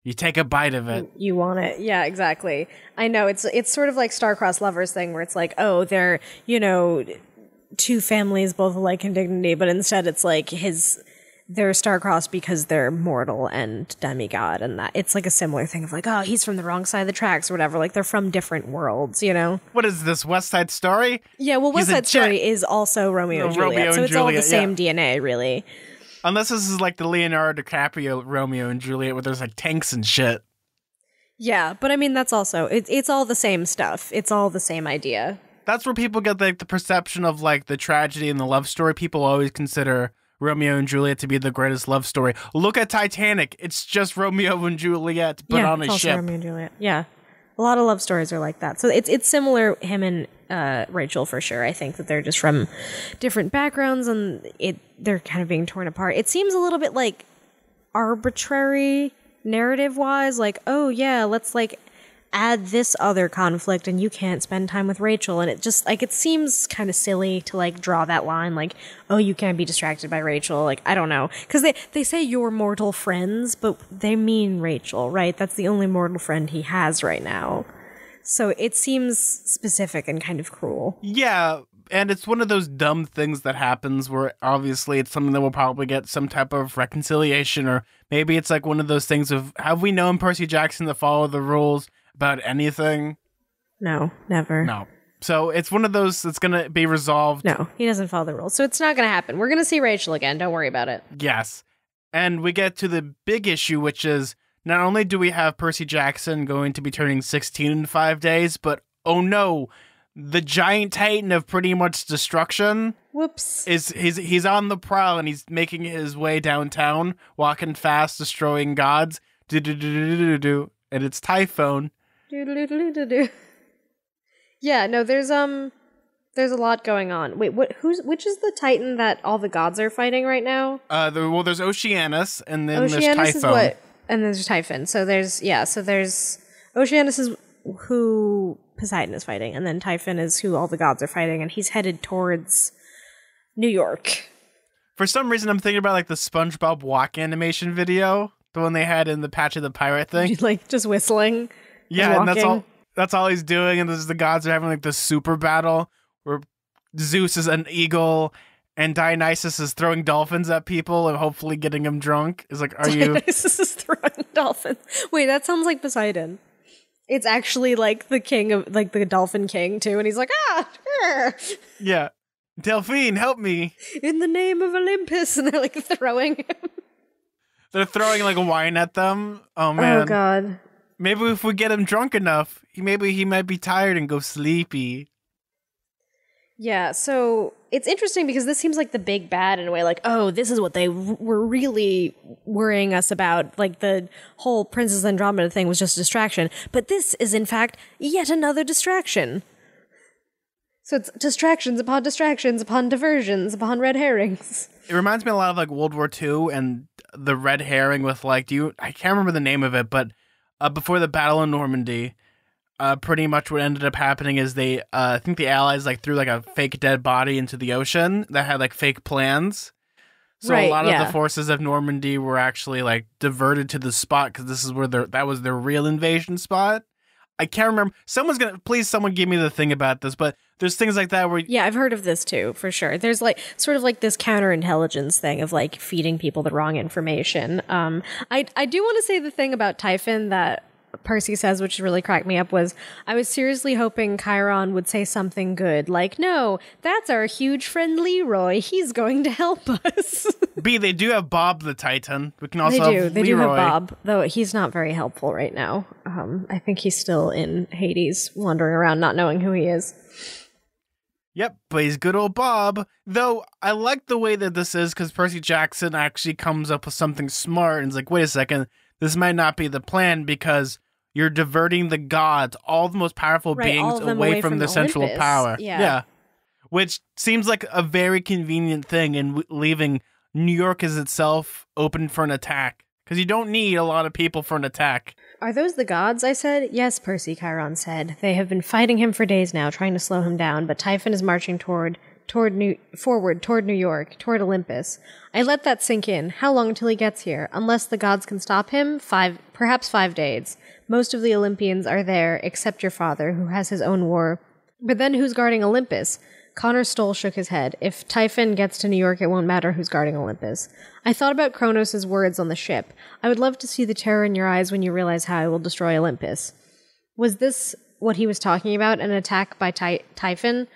You take a bite of it.
You want it. Yeah, exactly. I know. It's sort of like star-crossed lovers thing where it's like, oh, they're, two families both alike in dignity, but instead it's like they're star-crossed because they're mortal and demigod, and that it's like a similar thing of like, oh, he's from the wrong side of the tracks or whatever. Like they're from different worlds,
What is this, West Side Story?
Yeah, well, West Side Story is also Romeo and Juliet, so it's all the same DNA, really.
Unless this is like the Leonardo DiCaprio Romeo and Juliet where there's like tanks and shit.
Yeah, but I mean, that's also, it's all the same stuff. It's all the same idea.
That's where people get like the perception of like the tragedy and the love story. People always consider Romeo and Juliet to be the greatest love story. Look at Titanic. It's just Romeo and Juliet put on a ship.
Romeo and Juliet. Yeah. A lot of love stories are like that. So it's similar, him and Rachel, for sure. I think that they're just from different backgrounds and they're kind of being torn apart. It seems a little bit like arbitrary narrative-wise, like, oh yeah, let's like add this other conflict and you can't spend time with Rachel, and it just like it seems kind of silly to like draw that line like, oh, you can't be distracted by Rachel. Like, I don't know, because they say you're mortal friends, but they mean Rachel, right? That's the only mortal friend he has right now, so it seems specific and kind of cruel.
Yeah, and it's one of those dumb things that happens where obviously it's something that will probably get some type of reconciliation, or maybe it's like one of those things of, have we known Percy Jackson to follow the rules about anything?
No, never.
No. So it's one of those that's going to be resolved.
No, he doesn't follow the rules. So it's not going to happen. We're going to see Rachel again. Don't worry about it.
Yes. And we get to the big issue, which is not only do we have Percy Jackson going to be turning 16 in 5 days, but oh no, the giant titan of pretty much destruction.
Whoops.
He's on the prowl and he's making his way downtown, walking fast, destroying gods. And it's Typhon.
Yeah, no, there's a lot going on. Wait, which is the Titan that all the gods are fighting right now?
There's Oceanus, and then there's Typhon.
Is what, and then there's Typhon. So there's Oceanus is who Poseidon is fighting, and then Typhon is who all the gods are fighting, and he's headed towards New York.
For some reason, I'm thinking about like the SpongeBob walk animation video, the one they had in the Patch of the Pirate thing.
Like just whistling.
Yeah, and that's all he's doing, and the gods are having like this super battle where Zeus is an eagle and Dionysus is throwing dolphins at people and hopefully getting them drunk. It's like, are you...
Dionysus is throwing dolphins. Wait, that sounds like Poseidon. It's actually like the king of, like the dolphin king too, and he's like,
Yeah. Delphine, help me.
In the name of Olympus, and they're like throwing him.
They're throwing like wine at them. Oh man.
Oh god.
Maybe if we get him drunk enough, he might be tired and go sleepy.
Yeah, so it's interesting because this seems like the big bad in a way, like, oh, this is what they were really worrying us about. Like the whole Princess Andromeda thing was just a distraction. But this is, in fact, yet another distraction. So it's distractions upon diversions, upon red herrings.
It reminds me a lot of like World War II and the red herring with like, I can't remember the name of it, but before the Battle of Normandy, pretty much what ended up happening is they, I think the Allies like threw like a fake dead body into the ocean that had like fake plans. So a lot of the forces of Normandy were actually like diverted to the spot because this is where that was their real invasion spot. I can't remember. Someone give me the thing about this, but there's things like that where...
Yeah, I've heard of this too, for sure. There's like sort of like this counterintelligence thing of like feeding people the wrong information. I do want to say the thing about Typhon that Percy says, which really cracked me up, was I was seriously hoping Chiron would say something good, like, no, that's our huge friend Leroy. He's going to help us.
B, they do have Bob the Titan. We can also have Leroy.
They do have Bob, though he's not very helpful right now. I think he's still in Hades, wandering around, not knowing who he is.
Yep, but he's good old Bob. Though, I like the way that this is, because Percy Jackson actually comes up with something smart, and is like, wait a second, this might not be the plan, because you're diverting the gods, all the most powerful beings, away from the central power. Yeah. Which seems like a very convenient thing in leaving New York as itself open for an attack. Because you don't need a lot of people for an attack.
Are those the gods, I said? Yes, Percy, Chiron said. They have been fighting him for days now, trying to slow him down, but Typhon is marching toward forward toward New York, toward Olympus. I let that sink in. How long till he gets here? Unless the gods can stop him, perhaps 5 days. Most of the Olympians are there, except your father, who has his own war. But then who's guarding Olympus? Connor Stoll shook his head. If Typhon gets to New York, it won't matter who's guarding Olympus. I thought about Kronos' words on the ship. I would love to see the terror in your eyes when you realize how I will destroy Olympus. Was this what he was talking about, an attack by Typhon?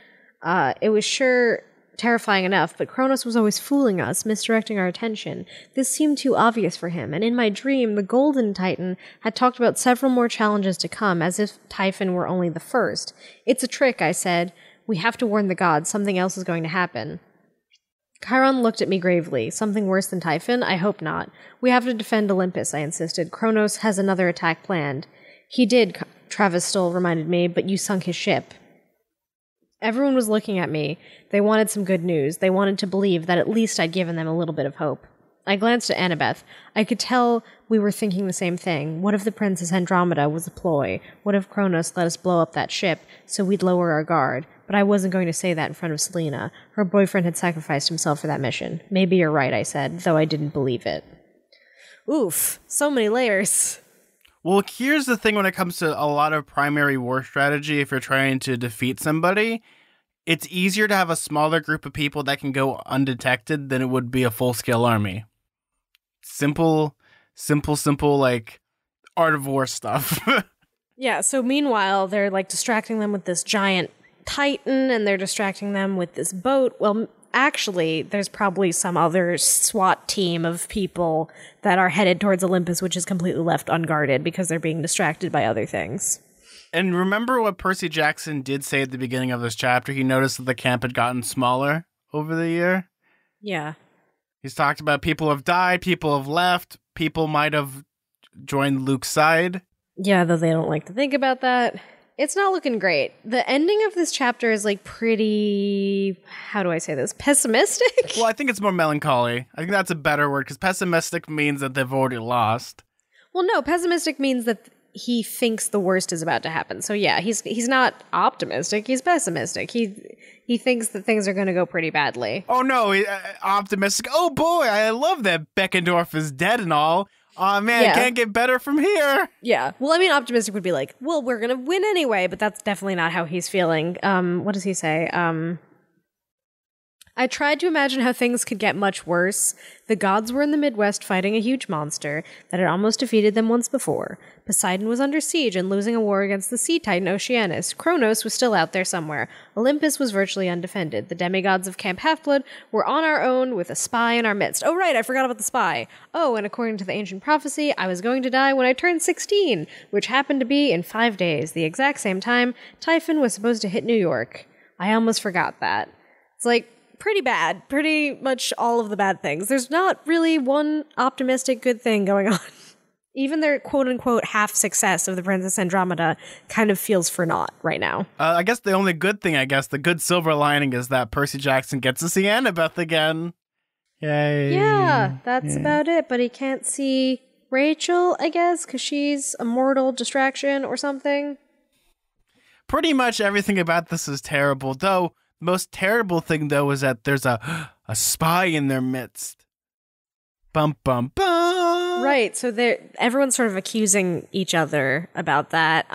It was sure terrifying enough, but Kronos was always fooling us, misdirecting our attention. This seemed too obvious for him, and in my dream, the Golden Titan had talked about several more challenges to come, as if Typhon were only the first. It's a trick, I said. We have to warn the gods. Something else is going to happen. Chiron looked at me gravely. Something worse than Typhon? I hope not. We have to defend Olympus, I insisted. Kronos has another attack planned. He did, Travis Stoll reminded me, but you sunk his ship. Everyone was looking at me. They wanted some good news. They wanted to believe that at least I'd given them a little bit of hope. I glanced at Annabeth. I could tell we were thinking the same thing. What if the Princess Andromeda was a ploy? What if Kronos let us blow up that ship so we'd lower our guard? But I wasn't going to say that in front of Selena. Her boyfriend had sacrificed himself for that mission. Maybe you're right, I said, though I didn't believe it. Oof, so many layers.
Well, here's the thing when it comes to a lot of primary war strategy, if you're trying to defeat somebody, it's easier to have a smaller group of people that can go undetected than it would be a full-scale army. Simple, like, art of war stuff.
Yeah, so meanwhile, they're, like, distracting them with this giant Titan, and they're distracting them with this boat. Well, actually, there's probably some other SWAT team of people that are headed towards Olympus, which is completely left unguarded because they're being distracted by other things.
And remember what Percy Jackson did say at the beginning of this chapter? He noticed that the camp had gotten smaller over the year.
Yeah.
He's talked about people have died, people have left, people might have joined Luke's side.
Yeah, though they don't like to think about that. It's not looking great. The ending of this chapter is like pretty, how do I say this, pessimistic?
Well, I think it's more melancholy. I think that's a better word because pessimistic means that they've already lost.
Well, no, pessimistic means that he thinks the worst is about to happen. So yeah, he's not optimistic, he's pessimistic. He thinks that things are going to go pretty badly.
Oh no, optimistic. Oh boy, I love that Beckendorf is dead and all. Oh man,
yeah.
It can't get better from here.
Yeah. Well, I mean, optimistic would be like, well, we're going to win anyway, but that's definitely not how he's feeling. What does he say? I tried to imagine how things could get much worse. The gods were in the Midwest fighting a huge monster that had almost defeated them once before. Poseidon was under siege and losing a war against the sea titan Oceanus. Kronos was still out there somewhere. Olympus was virtually undefended. The demigods of Camp Half-Blood were on our own with a spy in our midst. Oh, right, I forgot about the spy. Oh, and according to the ancient prophecy, I was going to die when I turned 16, which happened to be in 5 days, the exact same time Typhon was supposed to hit New York. I almost forgot that. It's like, pretty bad. Pretty much all of the bad things. There's not really one optimistic good thing going on. Even their quote-unquote half success of the Princess Andromeda kind of feels for naught right now.
I guess the only good thing, the good silver lining is that Percy Jackson gets to see Annabeth again. Yay.
Yeah, that's about it. But he can't see Rachel, I guess, because she's a mortal distraction or something.
Pretty much everything about this is terrible, though. The most terrible thing, though, is that there's a spy in their midst. Bum, bum, bum.
Right, so everyone's sort of accusing each other about that.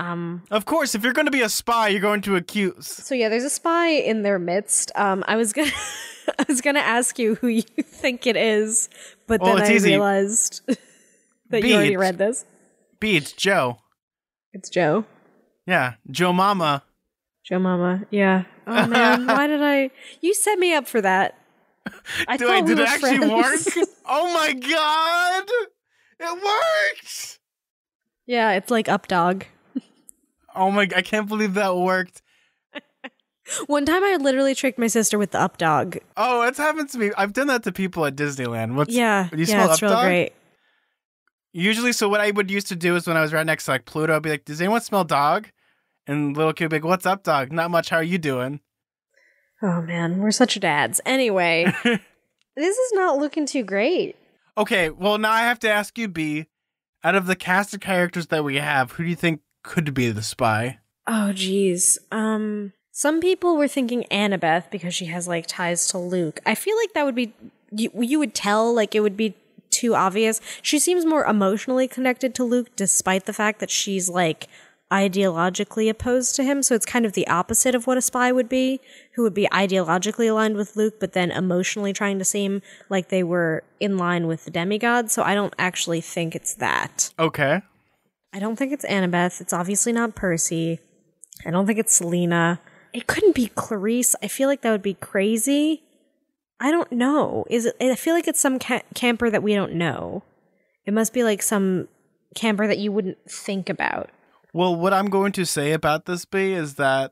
Of course, if you're going to be a spy, you're going to accuse.
So yeah, there's a spy in their midst. I was gonna ask you who you think it is, but then I realized that you already read this.
B, it's Joe.
It's Joe.
Yeah, Joe Mama.
Joe Mama, yeah. Oh man, why did I? You set me up for that. I thought
did
we
it
were
actually
friends.
work? Oh my god! It worked!
Yeah, it's like Up Dog.
Oh my, I can't believe that worked.
One time I literally tricked my sister with the Up Dog.
Oh, it's happened to me. I've done that to people at Disneyland.
You
smell
it's
Up
real
Dog?
great.
Usually, so what I would used to do is when I was right next to like Pluto, I'd be like, does anyone smell dog? And little kid would be like, what's up, dog? Not much. How are you doing?
Oh, man. We're such dads. Anyway, this is not looking too great.
Okay, well, now I have to ask you, B, out of the cast of characters that we have, who do you think could be the spy?
Oh, geez. Some people were thinking Annabeth because she has like ties to Luke. I feel like that would be, you would tell, like it would be too obvious. She seems more emotionally connected to Luke despite the fact that she's like ideologically opposed to him. So it's kind of the opposite of what a spy would be, who would be ideologically aligned with Luke, but then emotionally trying to seem like they were in line with the demigod. So I don't actually think it's that.
Okay.
I don't think it's Annabeth. It's obviously not Percy. I don't think it's Selena. It couldn't be Clarice. I feel like that would be crazy. I don't know. Is it? I feel like it's some camper that we don't know. It must be like some camper that you wouldn't think about.
Well, what I'm going to say about this, B, is that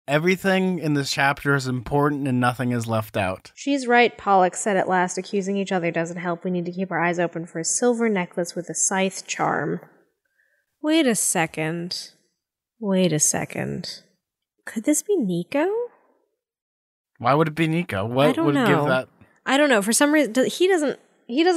everything in this chapter is important and nothing is left out.
She's right, Pollux said at last. Accusing each other doesn't help. We need to keep our eyes open for a silver necklace with a scythe charm. Wait a second. Could this be Nico?
Why would it be Nico? What would give that?
I don't know. For some reason, he doesn't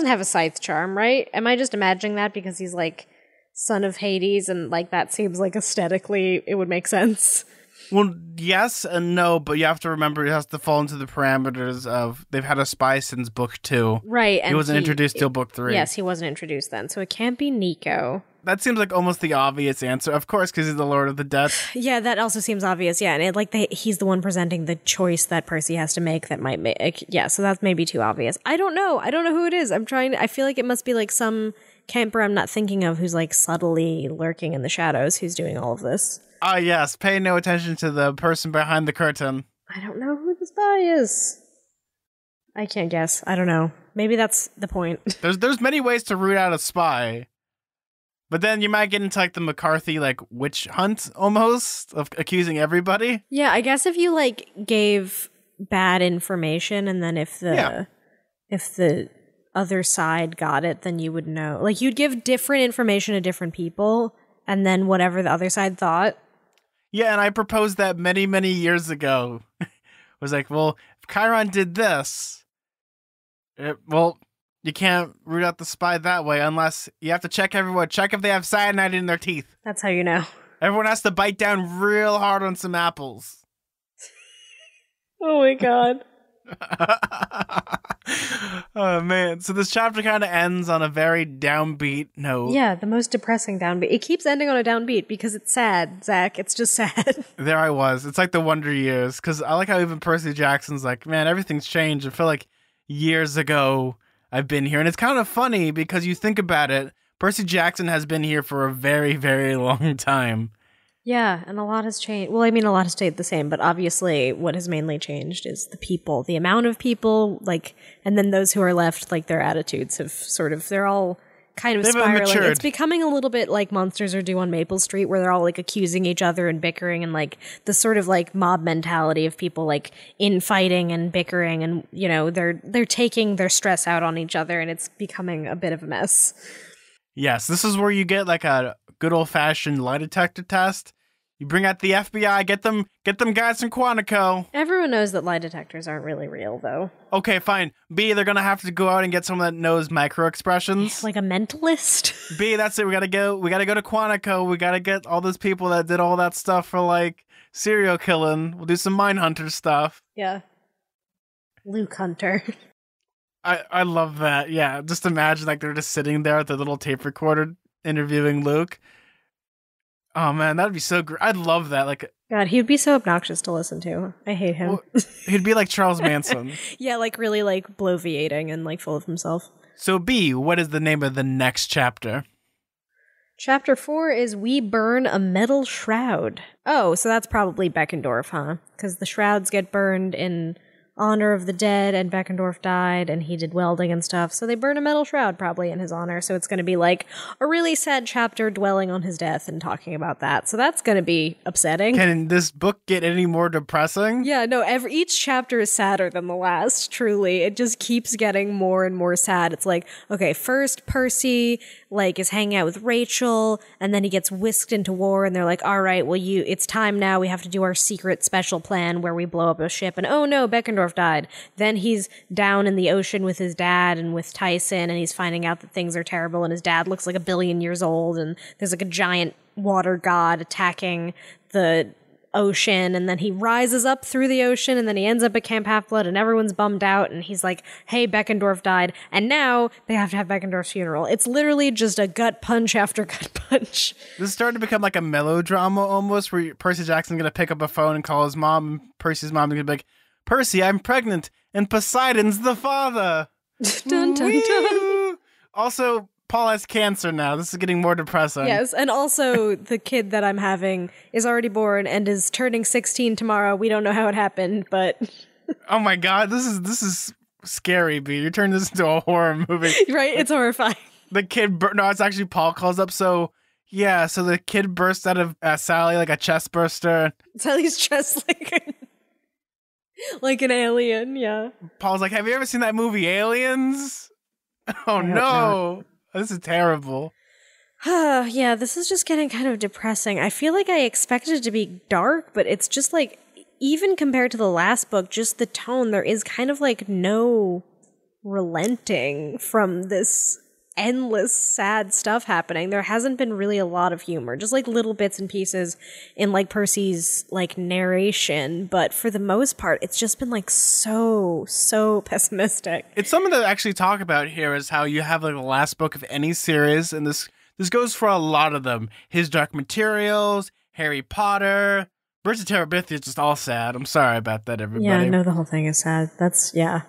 have a scythe charm, right? Am I just imagining that because he's like son of Hades and like that seems like aesthetically it would make sense?
Well, yes and no, but you have to remember it has to fall into the parameters of they've had a spy since book 2.
Right. And
he wasn't introduced till book 3.
Yes, he wasn't introduced then. So it can't be Nico.
That seems like almost the obvious answer. Of course, because he's the Lord of the Dead.
Yeah, that also seems obvious. Yeah, and he's the one presenting the choice that Percy has to make that might make. Yeah, so that's maybe too obvious. I don't know who it is. I feel like it must be like some camper I'm not thinking of who's like subtly lurking in the shadows who's doing all of this.
Ah, yes. Pay no attention to the person behind the curtain.
I don't know who the spy is. I can't guess. I don't know. Maybe that's the point.
There's many ways to root out a spy. But then you might get into like the McCarthy like witch hunt almost of accusing everybody.
Yeah, I guess if you like gave bad information and then if the other side got it, then you would know. Like you'd give different information to different people and then whatever the other side thought.
Yeah, and I proposed that many, many years ago. Was like, well, if Chiron did this, you can't root out the spy that way unless you have to check everyone. Check if they have cyanide in their teeth.
That's how you know.
Everyone has to bite down real hard on some apples.
Oh my god.
Oh man. So this chapter kind of ends on a very downbeat note.
Yeah, the most depressing downbeat. It keeps ending on a downbeat because it's sad, Zach. It's just sad.
There I was. It's like the Wonder Years. Because I like how even Percy Jackson's like, man, everything's changed. I feel like years ago I've been here. And it's kind of funny because you think about it, Percy Jackson has been here for a very, very long time.
Yeah, and a lot has changed. Well, I mean, a lot has stayed the same, but obviously what has mainly changed is the people, the amount of people, like, and then those who are left, like, their attitudes have sort of, they're all kind of spiraling.
Matured.
It's becoming a little bit like Monsters Are Due on Maple Street, where they're all, like, accusing each other and bickering, and, like, the sort of, like, mob mentality of people, like, infighting and bickering, and, you know, they're taking their stress out on each other, and it's becoming a bit of a mess.
Yes, this is where you get, like, a good old-fashioned lie detector test. You bring out the FBI, get them guys from Quantico.
Everyone knows that lie detectors aren't really real, though.
Okay, fine. B, they're gonna have to go out and get someone that knows micro expressions.
Like a mentalist?
B, that's it. We gotta go to Quantico. We gotta get all those people that did all that stuff for, like, serial killing. We'll do some Mindhunter stuff.
Yeah. Luke Hunter.
I love that. Yeah, just imagine, like, they're just sitting there with their little tape recorder interviewing Luke. Oh man, that'd be so great. I'd love that. Like,
God, he would be so obnoxious to listen to. I hate him.
Well, he'd be like Charles Manson.
Yeah, like really like bloviating and like full of himself.
So B, what is the name of the next chapter?
Chapter 4 is We Burn a Metal Shroud. Oh, so that's probably Beckendorf, huh? Because the shrouds get burned in honor of the dead, and Beckendorf died, and he did welding and stuff, so they burn a metal shroud probably in his honor, so it's going to be like a really sad chapter dwelling on his death and talking about that, so that's going to be upsetting.
Can this book get any more depressing?
Yeah, no, each chapter is sadder than the last, truly. It just keeps getting more and more sad. It's like, okay, first Percy, like, is hanging out with Rachel, and then he gets whisked into war, and they're like, all right, well, it's time now, we have to do our secret special plan where we blow up a ship, and oh no, Beckendorf died. Then he's down in the ocean with his dad and with Tyson, and he's finding out that things are terrible, and his dad looks like 1 billion years old, and there's like a giant water god attacking the ocean, and then he rises up through the ocean, and then he ends up at Camp Half-Blood, and everyone's bummed out, and he's like, hey, Beckendorf died, and now they have to have Beckendorf's funeral. It's literally just a gut punch after gut punch.
This is starting to become like a melodrama almost, where Percy Jackson's going to pick up a phone and call his mom, and Percy's mom is going to be like, Percy, I'm pregnant, and Poseidon's the father.
Dun, dun, dun.
Also, Paul has cancer now. This is getting more depressing.
Yes, and also the kid that I'm having is already born and is turning 16 tomorrow. We don't know how it happened, but...
Oh my god, this is scary, B. You're turning this into a horror movie.
Right? It's horrifying.
The kid... No, it's actually Paul calls up, so... Yeah, so the kid bursts out of Sally like a chest burster.
Sally's chest like an alien, yeah.
Paul's like, have you ever seen that movie Aliens? Oh no. This is terrible.
Yeah, this is just getting kind of depressing. I feel like I expected it to be dark, but it's just like, even compared to the last book, just the tone, there is kind of like no relenting from this endless sad stuff happening. There hasn't been really a lot of humor, just like little bits and pieces in like Percy's like narration, but for the most part it's just been like so pessimistic.
It's something to actually talk about here, is how you have like the last book of any series, and this goes for a lot of them. His Dark Materials, Harry Potter, Birds of Terabithia is just all sad. I'm sorry about that, everybody.
Yeah, no, the whole thing is sad. Yeah.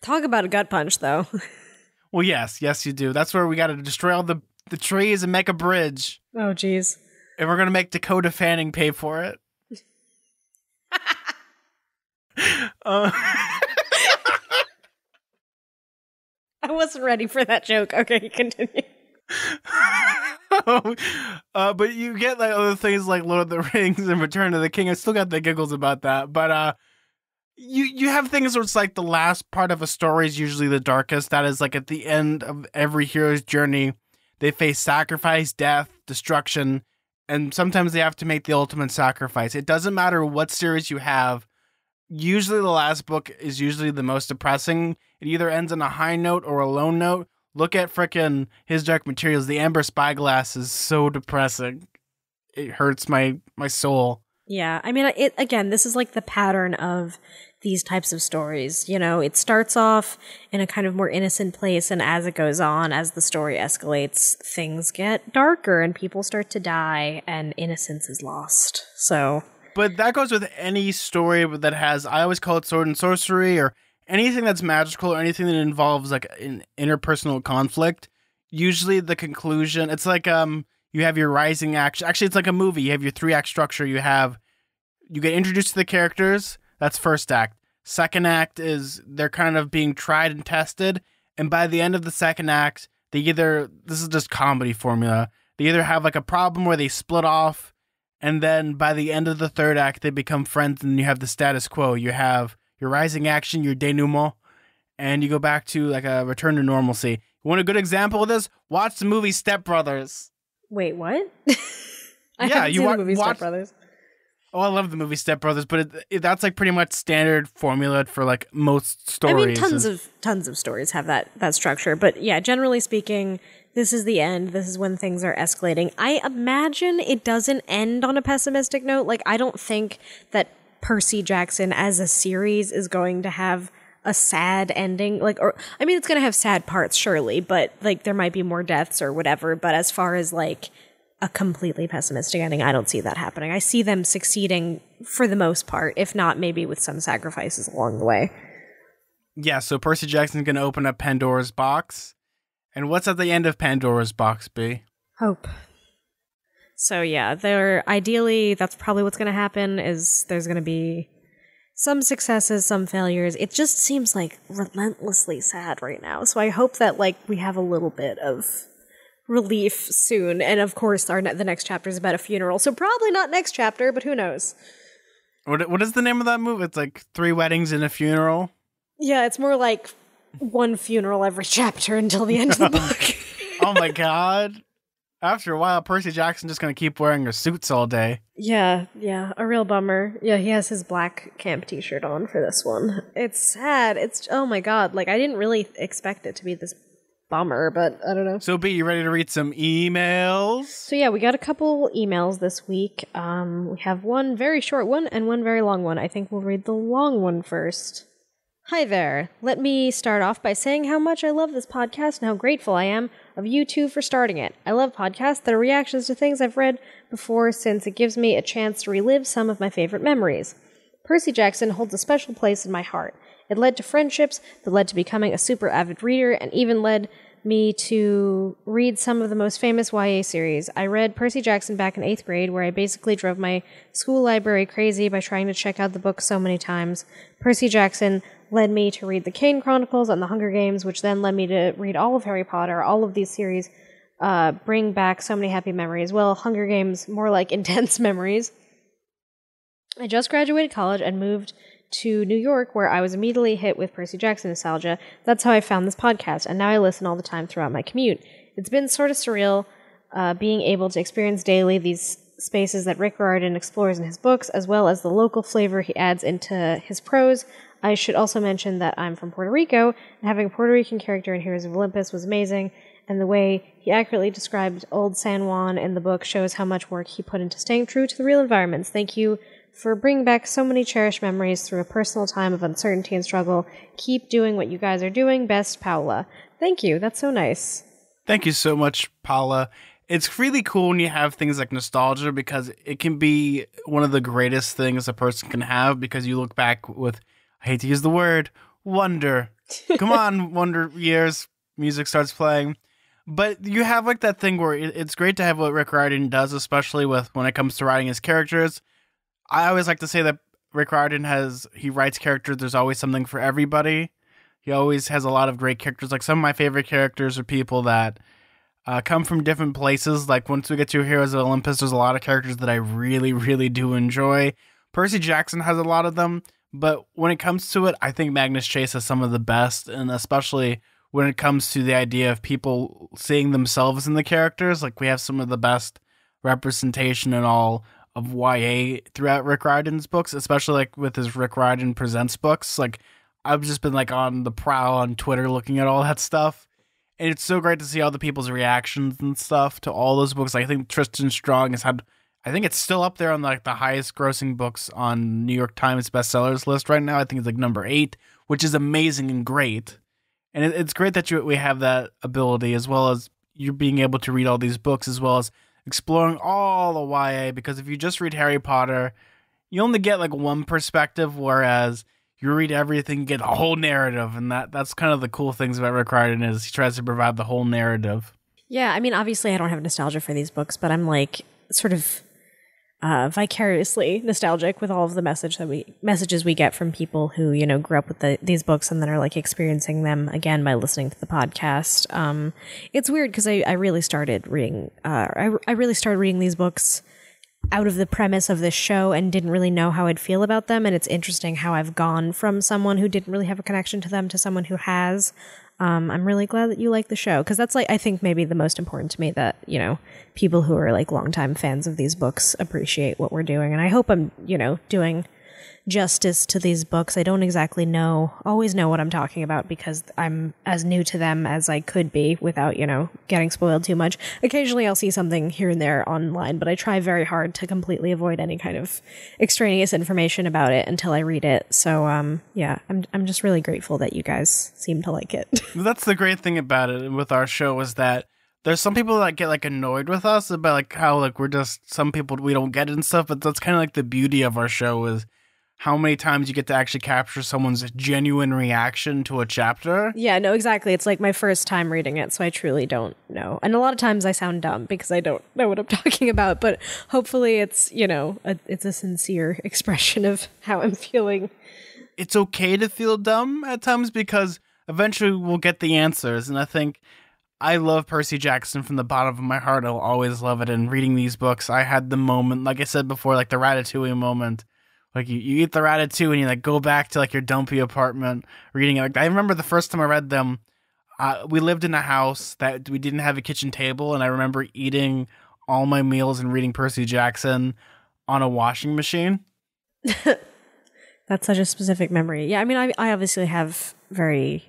Talk about a gut punch though.
Well, yes, you do. That's where we got to destroy all the trees and make a bridge.
Oh, geez.
And we're going to make Dakota Fanning pay for it.
I wasn't ready for that joke. Okay, continue.
But you get like other things like Lord of the Rings and Return of the King. I still got the giggles about that. But You have things where it's like the last part of a story is usually the darkest. That is like at the end of every hero's journey, they face sacrifice, death, destruction, and sometimes they have to make the ultimate sacrifice. It doesn't matter what series you have. Usually the last book is usually the most depressing. It either ends on a high note or a low note. Look at frickin' His Dark Materials. The Amber Spyglass is so depressing. It hurts my soul.
Yeah, I mean, again, this is like the pattern of these types of stories. You know, it starts off in a kind of more innocent place, and as it goes on, as the story escalates, things get darker and people start to die and innocence is lost. So,
but that goes with any story that has, I always call it sword and sorcery, or anything that's magical, or anything that involves like an interpersonal conflict. Usually the conclusion, it's like you have your rising act. Actually, it's like a movie. You have your 3-act structure. You get introduced to the characters. That's first act. Second act is they're kind of being tried and tested. And by the end of the second act, this is just comedy formula. They either have like a problem where they split off. And then by the end of the third act, they become friends, and you have the status quo. You have your rising action, your denouement, and you go back to like a return to normalcy. You want a good example of this? Watch the movie Step Brothers.
Wait, what? I
Yeah,
haven't seen the movie Step Brothers.
Oh, I love the movie Step Brothers, but that's like pretty much standard formula for like most stories.
I mean, tons of stories have that structure, but yeah, generally speaking, this is the end. This is when things are escalating. I imagine it doesn't end on a pessimistic note. Like, I don't think that Percy Jackson as a series is going to have a sad ending. Like, or I mean, it's going to have sad parts, surely, but like there might be more deaths or whatever. But as far as like a completely pessimistic ending, I don't see that happening. I see them succeeding for the most part, if not maybe with some sacrifices along the way.
Yeah, so Percy Jackson's going to open up Pandora's Box. And what's at the end of Pandora's Box, B?
Hope. So yeah, ideally, that's probably what's going to happen, is there's going to be some successes, some failures. It just seems like relentlessly sad right now. So I hope that like we have a little bit of relief soon. And of course, the next chapter is about a funeral. So probably not next chapter, but who knows?
What is the name of that movie? It's like 3 weddings and a funeral.
Yeah, it's more like one funeral every chapter until the end of the book.
Oh my god. After a while, Percy Jackson's just going to keep wearing her suits all day.
Yeah, a real bummer. Yeah, he has his black camp t-shirt on for this one. It's sad. It's, oh my god, like I didn't really expect it to be this bummer, but I don't know.
So, B, you ready to read some emails?
So yeah, we got a couple emails this week. We have one very short one and one very long one. I think we'll read the long one first. Hi there. Let me start off by saying how much I love this podcast and how grateful I am of you two for starting it. I love podcasts that are reactions to things I've read before since it gives me a chance to relive some of my favorite memories. Percy Jackson holds a special place in my heart. It led to friendships that led to becoming a super avid reader and even led me to read some of the most famous YA series. I read Percy Jackson back in 8th grade, where I basically drove my school library crazy by trying to check out the book so many times. Percy Jackson led me to read the Kane Chronicles and the Hunger Games, which then led me to read all of Harry Potter. All of these series bring back so many happy memories. Well, Hunger Games, more like intense memories. I just graduated college and moved to New York, where I was immediately hit with Percy Jackson nostalgia. That's how I found this podcast, and now I listen all the time throughout my commute. It's been sort of surreal being able to experience daily these spaces that Rick Riordan explores in his books, as well as the local flavor he adds into his prose. I should also mention that I'm from Puerto Rico, and having a Puerto Rican character in Heroes of Olympus was amazing, and the way he accurately described old San Juan in the book shows how much work he put into staying true to the real environments. Thank you for bringing back so many cherished memories through a personal time of uncertainty and struggle. Keep doing what you guys are doing. Best, Paula. Thank you. That's so nice.
Thank you so much, Paula. It's really cool when you have things like nostalgia, because it can be one of the greatest things a person can have, because you look back with, I hate to use the word, wonder. Come on, wonder years, music starts playing. But you have like that thing where it's great to have what Rick Riordan does, especially with when it comes to writing his characters. I always like to say that Rick Riordan he writes characters, there's always something for everybody. He always has a lot of great characters. Like, some of my favorite characters are people that come from different places. Like, once we get to Heroes of Olympus, there's a lot of characters that I really, really do enjoy. Percy Jackson has a lot of them, but when it comes to it, I think Magnus Chase has some of the best, and especially when it comes to the idea of people seeing themselves in the characters. Like, we have some of the best representation and all of YA throughout Rick Riordan's books, especially like with his Rick Riordan Presents books. Like, I've just been like on the prowl on Twitter looking at all that stuff. And it's so great to see all the people's reactions and stuff to all those books. I think Tristan Strong has had, I think it's still up there on like the highest grossing books on New York Times bestsellers list right now. I think it's like number 8, which is amazing and great. And it's great that we have that ability, as well as you being able to read all these books, as well as exploring all the YA, because if you just read Harry Potter, you only get like one perspective, whereas you read everything, you get a whole narrative, and that's kind of the cool things about Rick Riordan, is he tries to provide the whole narrative.
Yeah, I mean, obviously I don't have nostalgia for these books, but I'm like sort of vicariously nostalgic with all of the messages we get from people who, you know, grew up with these books and then are like experiencing them again by listening to the podcast. It's weird because I really started reading I really started reading these books out of the premise of this show and didn't really know how I'd feel about them, and it's interesting how I've gone from someone who didn't really have a connection to them to someone who has. I'm really glad that you like the show, because that's like, I think maybe the most important to me, that, you know, people who are like longtime fans of these books appreciate what we're doing. And I hope I'm, you know, doing justice to these books. I don't exactly always know what I'm talking about, because I'm as new to them as I could be without, you know, getting spoiled too much. Occasionally I'll see something here and there online, but I try very hard to completely avoid any kind of extraneous information about it until I read it. So, yeah, I'm just really grateful that you guys seem to like it.
That's the great thing about it with our show, is that there's some people that get like annoyed with us about like how like we're just, some people we don't get it and stuff, but that's kind of like the beauty of our show, is how many times you get to actually capture someone's genuine reaction to a chapter. Yeah, no, exactly. It's like my first time reading it, so I truly don't know. And a lot of times I sound dumb because I don't know what I'm talking about, but hopefully it's, you know, it's a sincere expression of how I'm feeling. It's okay to feel dumb at times, because eventually we'll get the answers. And I think I love Percy Jackson from the bottom of my heart. I'll always love it. And reading these books, I had the moment, like I said before, like the Ratatouille moment. Like, you eat the ratatouille and you, like, go back to, like, your dumpy apartment reading it. Like, I remember the first time I read them, we lived in a house that we didn't have a kitchen table, and I remember eating all my meals and reading Percy Jackson on a washing machine. That's such a specific memory. Yeah, I mean, I obviously have very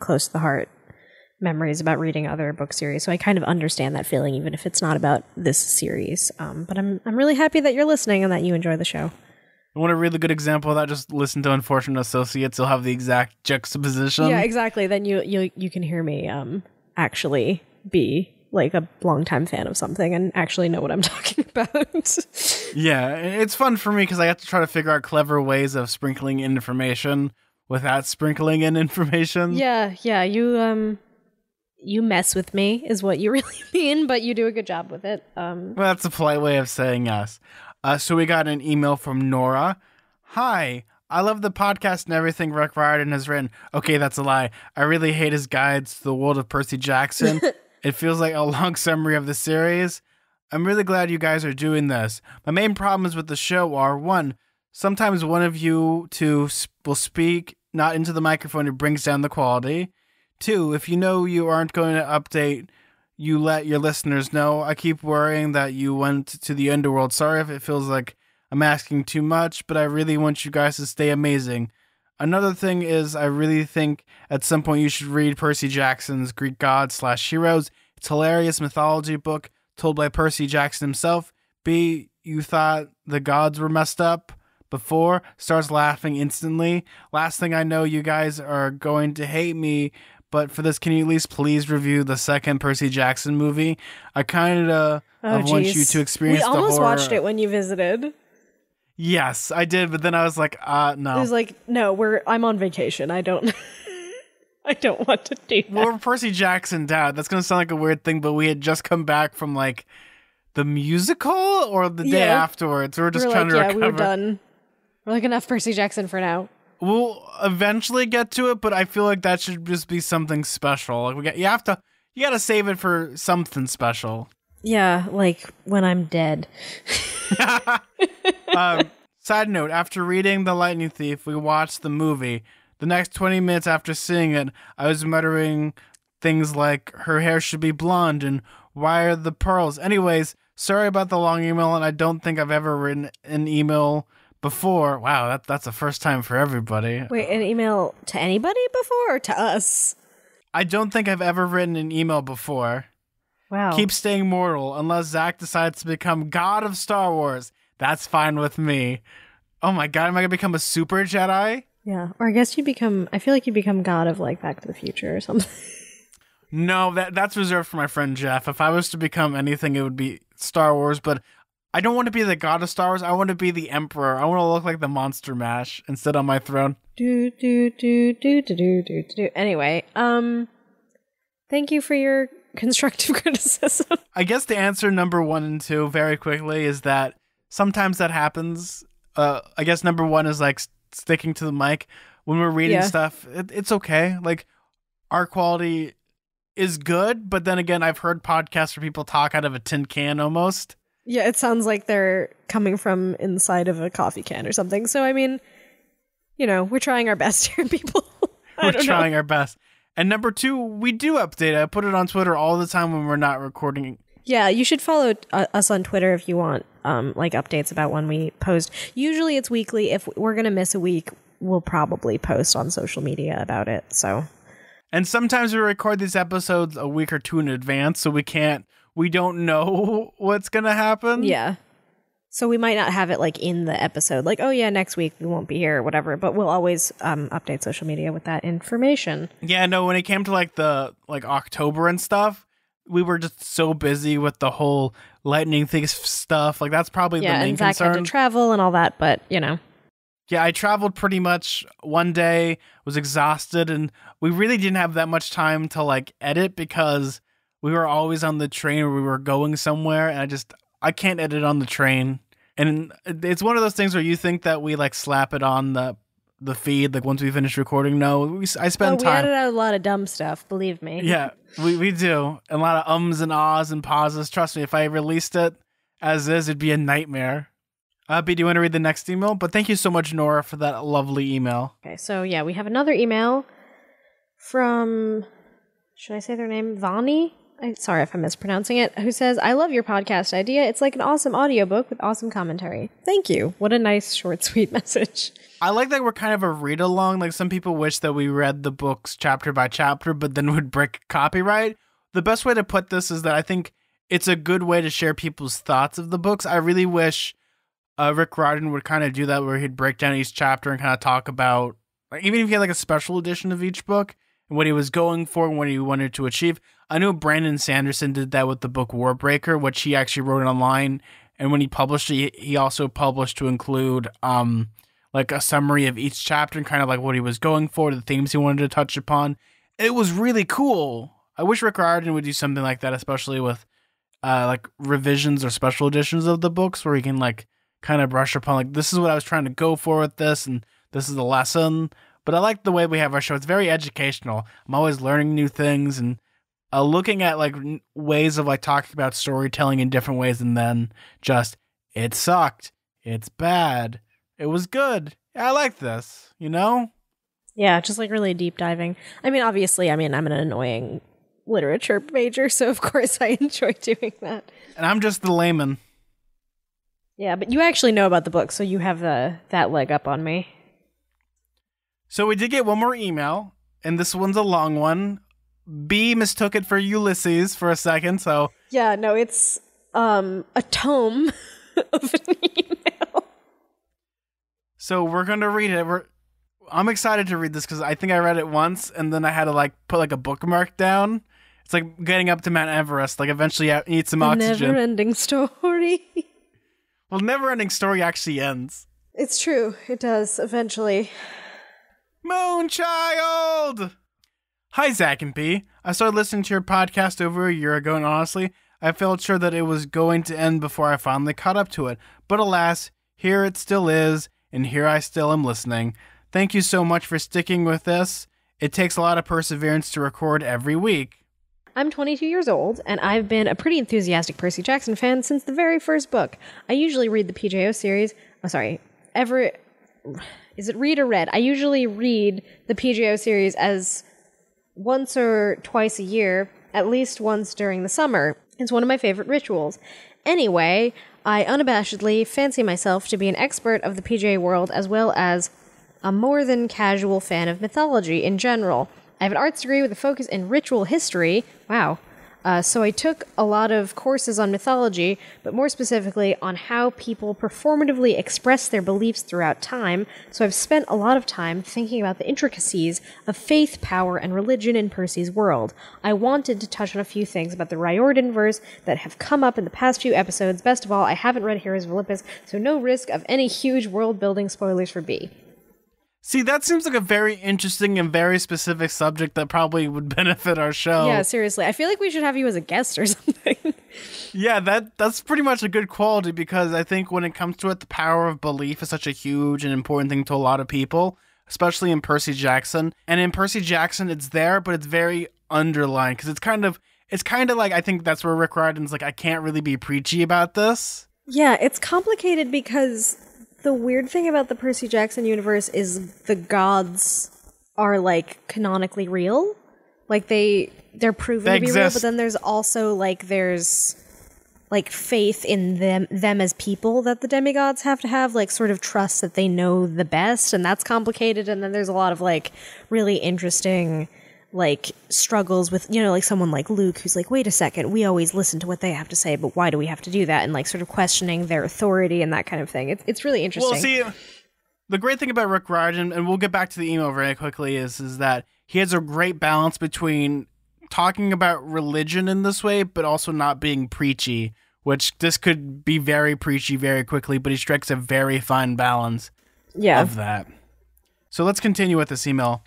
close to the heart
memories about reading other book series, so I kind of understand that feeling, even if it's not about this series. But I'm really happy that you're listening and that you enjoy the show.
You want a really good example of that? Just listen to Unfortunate Associates. You'll have the exact juxtaposition.
Yeah, exactly. Then you can hear me actually be like a longtime fan of something and actually know what I'm talking about.
Yeah, it's fun for me because I have to try to figure out clever ways of sprinkling in information without sprinkling in information.
Yeah, you mess with me is what you really mean, but you do a good job with it.
Well, that's a polite way of saying yes. So we got an email from Nora. Hi, I love the podcast and everything Rick Riordan has written. Okay, that's a lie. I really hate his guides to the world of Percy Jackson. It feels like a long summary of the series. I'm really glad you guys are doing this. My main problems with the show are, 1, sometimes one of you two will speak not into the microphone. It brings down the quality. 2, if you know you aren't going to update, you let your listeners know. I keep worrying that you went to the underworld. Sorry if it feels like I'm asking too much, but I really want you guys to stay amazing. Another thing is I really think at some point you should read Percy Jackson's Greek Gods / Heroes. It's a hilarious mythology book told by Percy Jackson himself. B, you thought the gods were messed up before, starts laughing instantly. Last thing I know, you guys are going to hate me, but for this, can you at least please review the second Percy Jackson movie? I kind of want you to experience the horror.
We almost watched it when you visited.
Yes, I did, but then I was like, no.
It was like, no, I'm on vacation. I don't want to do that.
Well, we're Percy Jackson dad. That's going to sound like a weird thing, but we had just come back from like the musical or the day afterwards. We were just trying to recover.
Yeah, we were done. We're like, enough Percy Jackson for now.
We'll eventually get to it, but I feel like that should just be something special. Like you got to save it for something special.
Yeah, like when I'm dead.
Side note, after reading The Lightning Thief, we watched the movie. The next 20 minutes after seeing it, I was muttering things like, her hair should be blonde, and why are the pearls? Anyways, sorry about the long email, and I don't think I've ever written an email before. Wow, that's the first time for everybody.
Wait, an email to anybody before or to us?
I don't think I've ever written an email before.
Wow.
Keep staying mortal unless Zach decides to become God of Star Wars. That's fine with me. Oh my god, am I going to become a super Jedi?
Yeah, or I guess I feel like you become God of like Back to the Future or something.
No, that's reserved for my friend Jeff. If I was to become anything, it would be Star Wars, but I don't want to be the God of Star Wars. I want to be the Emperor. I want to look like the Monster Mash and sit on my throne.
Anyway, thank you for your constructive criticism.
I guess the answer number 1 and 2 very quickly is that sometimes that happens. I guess number 1 is like sticking to the mic when we're reading stuff. It's okay. Like our quality is good, but then again, I've heard podcasts where people talk out of a tin can almost.
Yeah, it sounds like they're coming from inside of a coffee can or something. So, I mean, we're trying our best here, people.
We're trying our best. And number 2, we do update. I put it on Twitter all the time when we're not recording.
Yeah, you should follow us on Twitter if you want like updates about when we post. Usually it's weekly. If we're going to miss a week, we'll probably post on social media about it. So,
and sometimes we record these episodes a week or 2 in advance, so we don't know what's going to happen.
Yeah. So we might not have it like in the episode, like, oh yeah, next week we won't be here or whatever, but we'll always update social media with that information.
Yeah, no, when it came to like the October and stuff, we were just so busy with the whole lightning thief stuff. Like that's probably the main
and Zach
concern.
had to travel and all that, but
Yeah, I traveled pretty much one day, was exhausted, and we really didn't have that much time to like edit because we were always on the train or we were going somewhere, and I can't edit on the train. And it's one of those things where you think that we like slap it on the feed like once we finish recording. No, I spend time.
We edit out a lot of dumb stuff, believe me.
Yeah, we do. And a lot of ums and ahs and pauses. Trust me, if I released it as is, it'd be a nightmare. B, do you want to read the next email? But thank you so much, Nora, for that lovely email.
Okay, so yeah, we have another email from, should I say their name? Vani? sorry if I'm mispronouncing it, who says, I love your podcast idea. It's like an awesome audiobook with awesome commentary. Thank you. What a nice, short, sweet message.
I like that we're kind of a read-along. Like, some people wish that we read the books chapter by chapter, but then would break copyright. The best way to put this is that I think it's a good way to share people's thoughts of the books. I really wish Rick Riordan would kind of do that, where he'd break down each chapter and kind of talk about, like, even if he had like a special edition of each book and what he was going for and what he wanted to achieve. I know Brandon Sanderson did that with the book Warbreaker, which he actually wrote online. And when he published it, he also published to include like a summary of each chapter and kind of like what he was going for, the themes he wanted to touch upon. It was really cool. I wish Rick Riordan would do something like that, especially with like revisions or special editions of the books, where he can like kind of brush upon like, this is what I was trying to go for with this, and this is the lesson. But I like the way we have our show. It's very educational. I'm always learning new things and looking at like ways of like talking about storytelling in different ways, and then just, it sucked, it's bad, it was good, I like this, you know?
Yeah, just like really deep diving. I mean, obviously, I'm an annoying literature major, so of course I enjoy doing that.
And I'm just the layman.
Yeah, but you actually know about the book, so you have that leg up on me.
So we did get one more email, and this one's a long one. B mistook it for Ulysses for a second, so...
Yeah, no, it's a tome of an email.
So we're going to read it. I'm excited to read this because I think I read it once, and then I had to like put like a bookmark down. It's like getting up to Mount Everest. Like, eventually you need some oxygen.
Never-ending story.
Well, never-ending story actually ends.
It's true. It does, eventually.
Moonchild! Hi, Zack and B. I started listening to your podcast over a year ago, and honestly, I felt sure that it was going to end before I finally caught up to it. But alas, here it still is, and here I still am listening. Thank you so much for sticking with this. It takes a lot of perseverance to record every week.
I'm 22 years old, and I've been a pretty enthusiastic Percy Jackson fan since the very first book. I usually read the PJO series. Is it read or read? I usually read the PJO series as once or twice a year, at least once during the summer. It's one of my favorite rituals. Anyway, I unabashedly fancy myself to be an expert of the PJA world, as well as a more than casual fan of mythology in general. I have an arts degree with a focus in ritual history. Wow. So I took a lot of courses on mythology, but more specifically on how people performatively express their beliefs throughout time. So I've spent a lot of time thinking about the intricacies of faith, power, and religion in Percy's world. I wanted to touch on a few things about the Riordan verse that have come up in the past few episodes. Best of all, I haven't read Heroes of Olympus, so no risk of any huge world-building spoilers for B.
See, that seems like a very interesting and very specific subject that probably would benefit our show.
Yeah, seriously. I feel like we should have you as a guest or something.
Yeah, that's pretty much a good quality, because I think when it comes to it, the power of belief is such a huge and important thing to a lot of people, especially in Percy Jackson. And in Percy Jackson, it's there, but it's very underlined, because it's kind of like, I think that's where Rick Riordan's like, I can't really be preachy about this.
Yeah, it's complicated because the weird thing about the Percy Jackson universe is the gods are, like, canonically real. Like, they're proven to be real, but then there's also, like, there's faith in them as people that the demigods have to have, like, sort of trust that they know the best, and that's complicated. And then there's a lot of, like, really interesting, like, struggles with, you know, like someone like Luke who's like, wait a second, we always listen to what they have to say, but why do we have to do that? And, like, sort of questioning their authority and that kind of thing. It's really interesting.
Well, see, the great thing about Rick Riordan, and we'll get back to the email very quickly, is that he has a great balance between talking about religion in this way, but also not being preachy, which this could be very preachy very quickly, but he strikes a very fine balance of that. So let's continue with this email.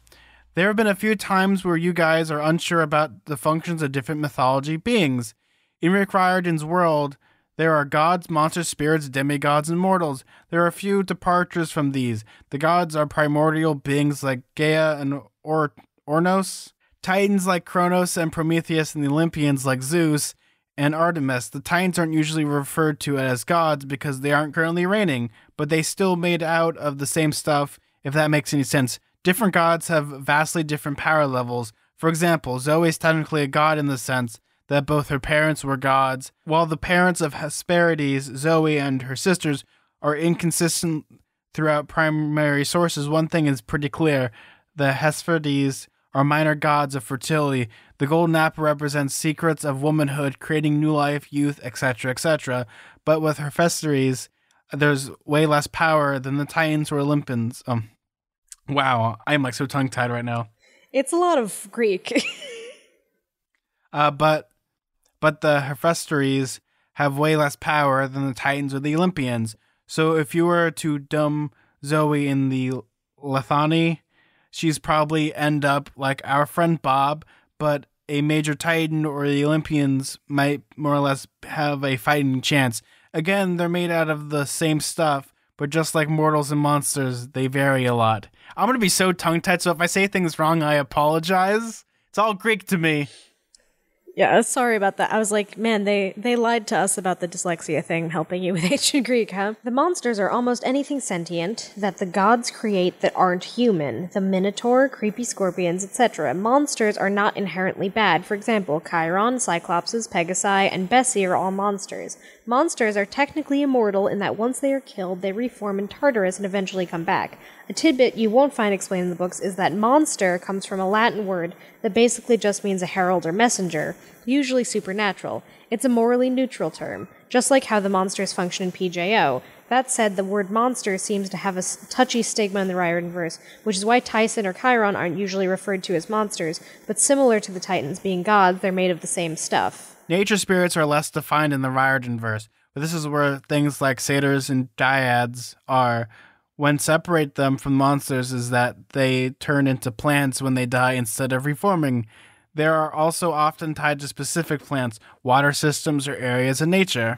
There have been a few times where you guys are unsure about the functions of different mythology beings. In Rick Riordan's world, there are gods, monsters, spirits, demigods, and mortals. There are a few departures from these. The gods are primordial beings like Gaia and Ornos, titans like Kronos and Prometheus, and the Olympians like Zeus and Artemis. The titans aren't usually referred to as gods because they aren't currently reigning, but they still made out of the same stuff, if that makes any sense. Different gods have vastly different power levels. For example, Zoe is technically a god in the sense that both her parents were gods. While the parents of Hesperides, Zoe, and her sisters are inconsistent throughout primary sources, one thing is pretty clear. The Hesperides are minor gods of fertility. The golden apple represents secrets of womanhood, creating new life, youth, etc., etc. But with Hesperides, there's way less power than the Titans or Olympians. Wow, I'm like so tongue-tied right now.
It's a lot of Greek.
But the Hephaestus have way less power than the Titans or the Olympians. So if you were to dumb Zoe in the Lethani, she's probably end up like our friend Bob, but a major Titan or the Olympians might more or less have a fighting chance. Again, they're made out of the same stuff, but just like mortals and monsters, they vary a lot. I'm going to be so tongue-tied, so if I say things wrong, I apologize. It's all Greek to me.
Yeah, sorry about that. I was like, man, they lied to us about the dyslexia thing helping you with ancient Greek, huh? The monsters are almost anything sentient that the gods create that aren't human. The Minotaur, creepy scorpions, etc. Monsters are not inherently bad. For example, Chiron, Cyclopses, Pegasi, and Bessie are all monsters. Monsters are technically immortal in that once they are killed, they reform in Tartarus and eventually come back. A tidbit you won't find explained in the books is that monster comes from a Latin word that basically just means a herald or messenger, usually supernatural. It's a morally neutral term, just like how the monsters function in PJO. That said, the word monster seems to have a touchy stigma in the Riordan verse, which is why Tyson or Chiron aren't usually referred to as monsters, but similar to the Titans being gods, they're made of the same stuff.
Nature spirits are less defined in the Riordan verse, but this is where things like satyrs and dryads are. When separate them from monsters is that they turn into plants when they die instead of reforming. They are also often tied to specific plants, water systems, or areas in nature.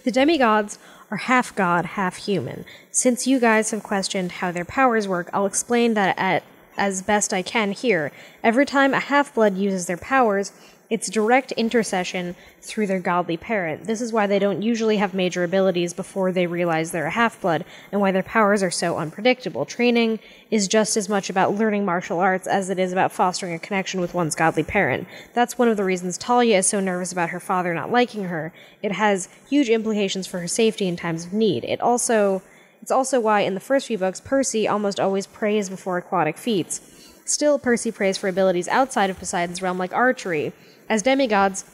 The demigods are half god, half human. Since you guys have questioned how their powers work, I'll explain that as best I can here. Every time a half-blood uses their powers, it's direct intercession through their godly parent. This is why they don't usually have major abilities before they realize they're a half-blood, and why their powers are so unpredictable. Training is just as much about learning martial arts as it is about fostering a connection with one's godly parent. That's one of the reasons Talia is so nervous about her father not liking her. It has huge implications for her safety in times of need. It's also why in the first few books, Percy almost always prays before aquatic feats. Still, Percy prays for abilities outside of Poseidon's realm like archery. As demigods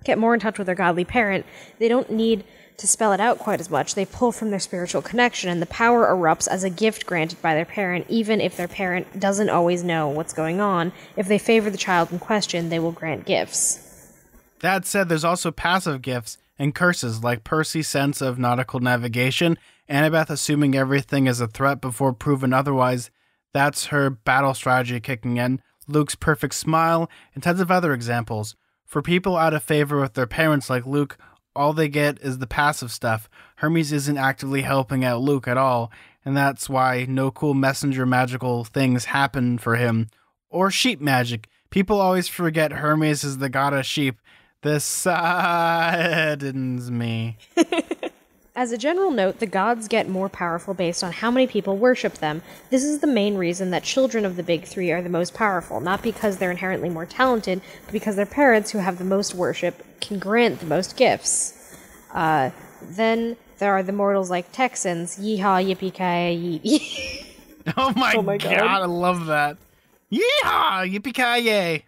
get more in touch with their godly parent, they don't need to spell it out quite as much. They pull from their spiritual connection, and the power erupts as a gift granted by their parent, even if their parent doesn't always know what's going on. If they favor the child in question, they will grant gifts.
That said, there's also passive gifts and curses, like Percy's sense of nautical navigation, Annabeth assuming everything is a threat before proven otherwise. That's her battle strategy kicking in. Luke's perfect smile, and tons of other examples. For people out of favor with their parents like Luke, all they get is the passive stuff. Hermes isn't actively helping out Luke at all, and that's why no cool messenger magical things happen for him. Or sheep magic. People always forget Hermes is the god of sheep. This saddens me.
As a general note, the gods get more powerful based on how many people worship them. This is the main reason that children of the big three are the most powerful, not because they're inherently more talented, but because their parents, who have the most worship, can grant the most gifts. Then there are the mortals like Texans. Yeehaw, yippee-ki-yay.
Oh my god, I love that. Yeehaw, yippee-ki-yay.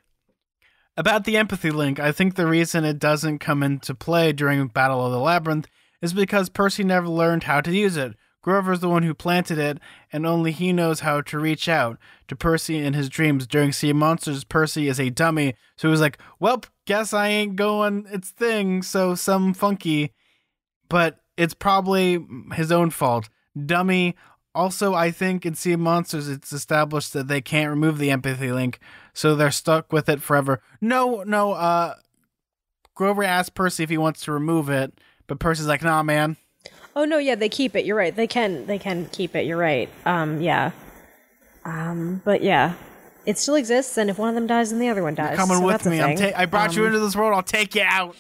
About the empathy link, I think the reason it doesn't come into play during Battle of the Labyrinth is because Percy never learned how to use it. Grover's the one who planted it, and only he knows how to reach out to Percy in his dreams. During Sea of Monsters, Percy is a dummy, so he was like, well, guess I ain't going its thing, so some funky. But it's probably his own fault. Dummy. Also, I think in Sea of Monsters, it's established that they can't remove the empathy link, so they're stuck with it forever. No, Grover asked Percy if he wants to remove it, but Percy's like, nah, man.
Oh, no, yeah, they keep it. You're right. They can keep it. You're right. Yeah. But yeah, it still exists, and if one of them dies, then the other one dies.
You're coming with me. I brought you into this world. I'll take you out.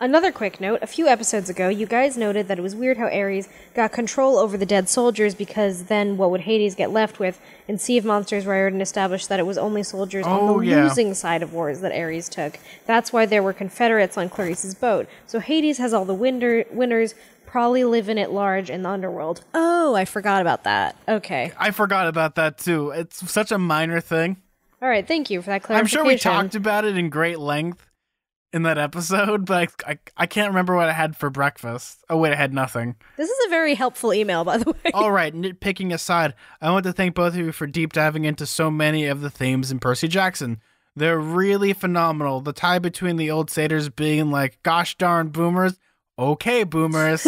Another quick note, a few episodes ago, you guys noted that it was weird how Ares got control over the dead soldiers because then what would Hades get left with? In Sea of Monsters, Riordan established that it was only soldiers on the losing side of wars that Ares took. That's why there were Confederates on Clarice's boat. So Hades has all the winners, probably living at large in the underworld. Oh, I forgot about that. Okay.
I forgot about that too. It's such a minor thing.
All right, thank you for that clarification.
I'm sure we talked about it in great length in that episode, but I can't remember what I had for breakfast. Oh, wait, I had nothing.
This is a very helpful email, by the way.
All right, nitpicking aside, I want to thank both of you for deep diving into so many of the themes in Percy Jackson. They're really phenomenal. The tie between the old satyrs being like, gosh darn boomers, okay boomers,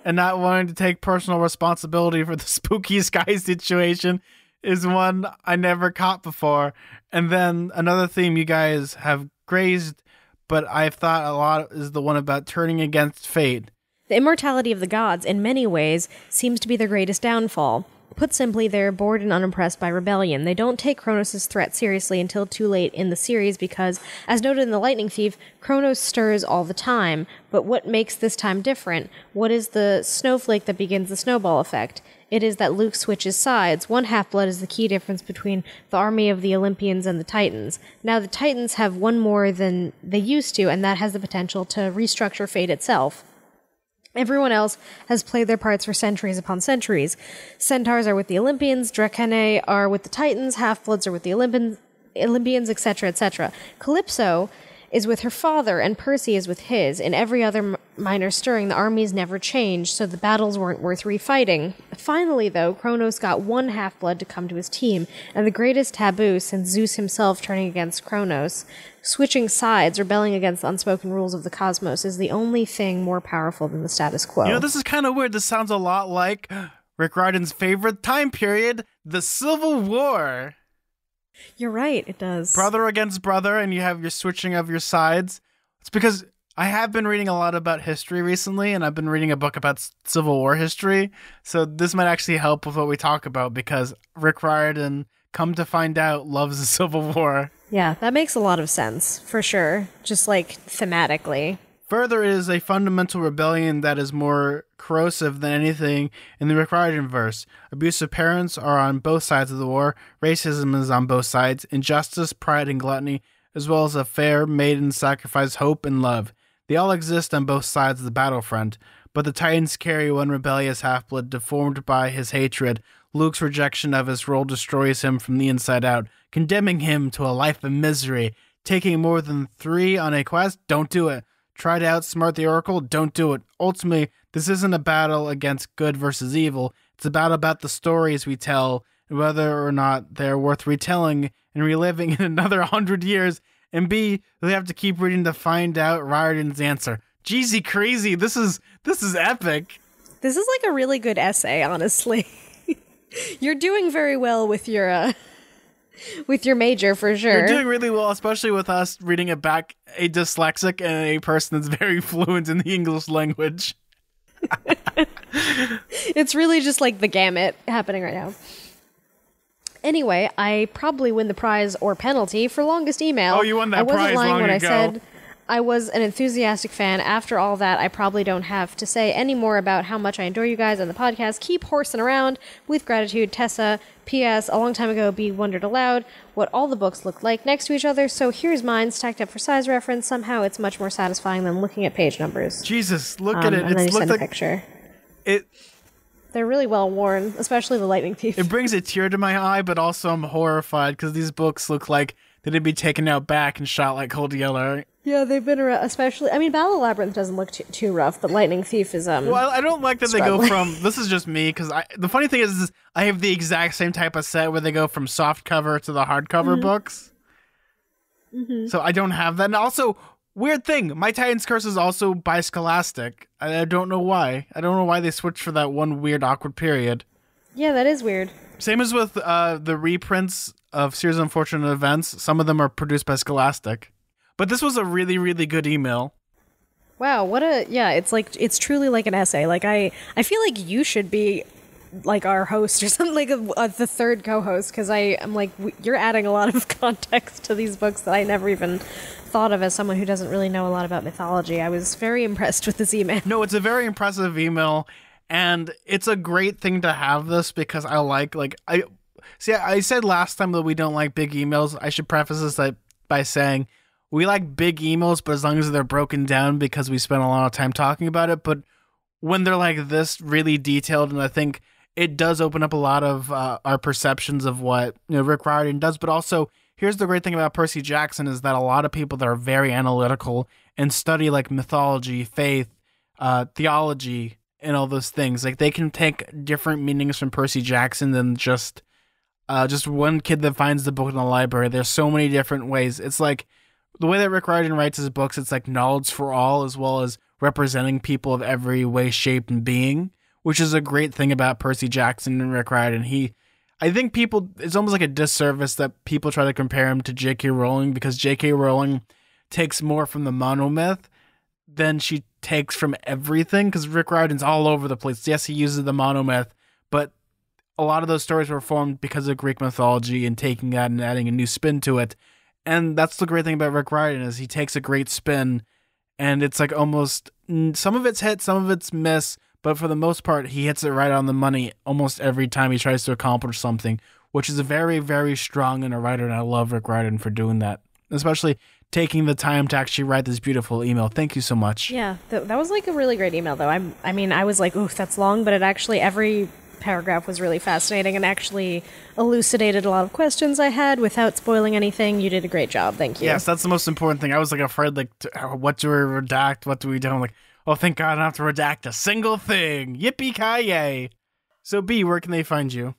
and not wanting to take personal responsibility for the spooky sky situation is one I never caught before. And then another theme you guys have grazed, but I've thought a lot is the one about turning against fate.
The immortality of the gods, in many ways, seems to be their greatest downfall. Put simply, they're bored and unimpressed by rebellion. They don't take Kronos' threat seriously until too late in the series because, as noted in The Lightning Thief, Kronos stirs all the time. But what makes this time different? What is the snowflake that begins the snowball effect? It is that Luke switches sides. One half-blood is the key difference between the army of the Olympians and the Titans. Now, the Titans have one more than they used to, and that has the potential to restructure fate itself. Everyone else has played their parts for centuries upon centuries. Centaurs are with the Olympians, Dracaenae are with the Titans, half-bloods are with the Olympians, etc., etc. Calypso is with her father, and Percy is with his. In every other minor stirring, the armies never changed, so the battles weren't worth refighting. Finally, though, Kronos got one half-blood to come to his team, and the greatest taboo since Zeus himself turning against Kronos, switching sides, rebelling against the unspoken rules of the cosmos, is the only thing more powerful than the status quo.
You know, this is kind of weird. This sounds a lot like Rick Riordan's favorite time period, the Civil War.
You're right, it does.
Brother against brother, and you have your switching of your sides. It's because I have been reading a lot about history recently, and I've been reading a book about Civil War history, so this might actually help with what we talk about, because Rick Riordan, come to find out, loves the Civil War.
Yeah, that makes a lot of sense, for sure, just like thematically.
Further, it is a fundamental rebellion that is more corrosive than anything in the Rick Riordan verse. Abusive parents are on both sides of the war. Racism is on both sides. Injustice, pride, and gluttony, as well as a fair maiden sacrifice, hope, and love. They all exist on both sides of the battlefront, but the Titans carry one rebellious half-blood deformed by his hatred. Luke's rejection of his role destroys him from the inside out, condemning him to a life of misery. Taking more than 3 on a quest? Don't do it. Try to outsmart the Oracle? Don't do it. Ultimately, this isn't a battle against good versus evil. It's a battle about the stories we tell and whether or not they're worth retelling and reliving in another 100 years. And B, they have to keep reading to find out Riordan's answer. Jeezy crazy. This is epic.
This is like a really good essay, honestly. You're doing very well with your major, for sure.
You're doing really well, especially with us reading it back, a dyslexic and a person that's very fluent in the English language.
It's really just like the gamut happening right now. Anyway, I probably win the prize or penalty for longest email.
Oh, you won that prize long ago. I wasn't lying when I said
I was an enthusiastic fan. After all that, I probably don't have to say any more about how much I adore you guys and the podcast. Keep horsing around. With gratitude, Tessa. P.S. A long time ago, B wondered aloud what all the books looked like next to each other, so here's mine stacked up for size reference. Somehow it's much more satisfying than looking at page numbers.
Jesus, look at it.
And then you send
like
a picture.
It.
They're really well worn, especially the Lightning Thief.
It brings a tear to my eye, but also I'm horrified because these books look like they'd be taken out back and shot like cold yellow.
Yeah, they've been around, especially... I mean, Battle Labyrinth doesn't look too rough, but Lightning Thief is,
Well, I don't like that struggling. They go from... This is just me, because the funny thing is I have the exact same type of set where they go from soft cover to the hardcover books. Mm-hmm. So I don't have that. And also, weird thing, My Titan's Curse is also by Scholastic. I don't know why. I don't know why they switched for that one weird, awkward period.
Yeah, that is weird.
Same as with the reprints of Series of Unfortunate Events. Some of them are produced by Scholastic. But this was a really, really good email.
Wow, it's truly like an essay. Like, I feel like you should be like our host or something, like the third co-host, because I'm like, you're adding a lot of context to these books that I never even thought of as someone who doesn't really know a lot about mythology. I was very impressed with this email.
No, it's a very impressive email, and it's a great thing to have this because I said last time that we don't like big emails. I should preface this by saying we like big emails, but as long as they're broken down because we spend a lot of time talking about it. But when they're like this, really detailed, and I think it does open up a lot of our perceptions of what Rick Riordan does. But also, here's the great thing about Percy Jackson is that a lot of people that are very analytical and study like mythology, faith, theology, and all those things, like they can take different meanings from Percy Jackson than just one kid that finds the book in the library. There's so many different ways. It's like the way that Rick Riordan writes his books, it's like knowledge for all as well as representing people of every way, shape, and being, which is a great thing about Percy Jackson and Rick Riordan. I think it's almost like a disservice that people try to compare him to J.K. Rowling because J.K. Rowling takes more from the monomyth than she takes from everything because Rick Riordan's all over the place. Yes, he uses the monomyth, but a lot of those stories were formed because of Greek mythology and taking that and adding a new spin to it. And that's the great thing about Rick Riordan is he takes a great spin and it's like almost some of it's hit, some of it's miss, but for the most part, he hits it right on the money almost every time he tries to accomplish something, which is very, very strong in a writer. And I love Rick Riordan for doing that, especially taking the time to actually write this beautiful email. Thank you so much.
Yeah, that was like a really great email, though. I was like, oof, that's long, but it actually, every paragraph was really fascinating and actually elucidated a lot of questions I had without spoiling anything. You did a great job. Thank you.
Yes, that's the most important thing. I was like afraid, like, what do we redact? What do we do? I'm like, oh, thank God I don't have to redact a single thing. Yippee-ki-yay. So, B, where can they find you?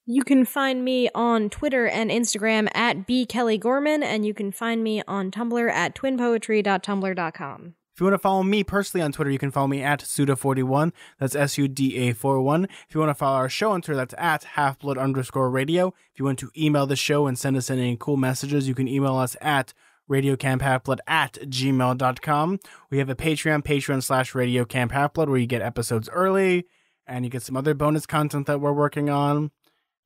You can find me on Twitter and Instagram at bkellygorman, and you can find me on Tumblr at twinpoetry.tumblr.com.
If you want to follow me personally on Twitter, you can follow me at Suda41. That's SUDA41. If you want to follow our show on Twitter, that's at halfblood_radio. If you want to email the show and send us any cool messages, you can email us at radiocamphalfblood@gmail.com. We have a Patreon/radiocamphalfblood, where you get episodes early, and you get some other bonus content that we're working on.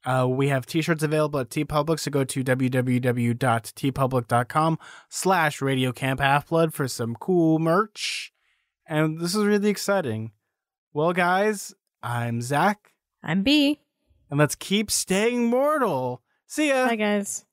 We have t-shirts available at TeePublic, so go to www.teepublic.com/radiocamphalfblood for some cool merch. And this is really exciting. Well, guys, I'm Zach.
I'm B.
And let's keep staying mortal. See ya.
Bye, guys.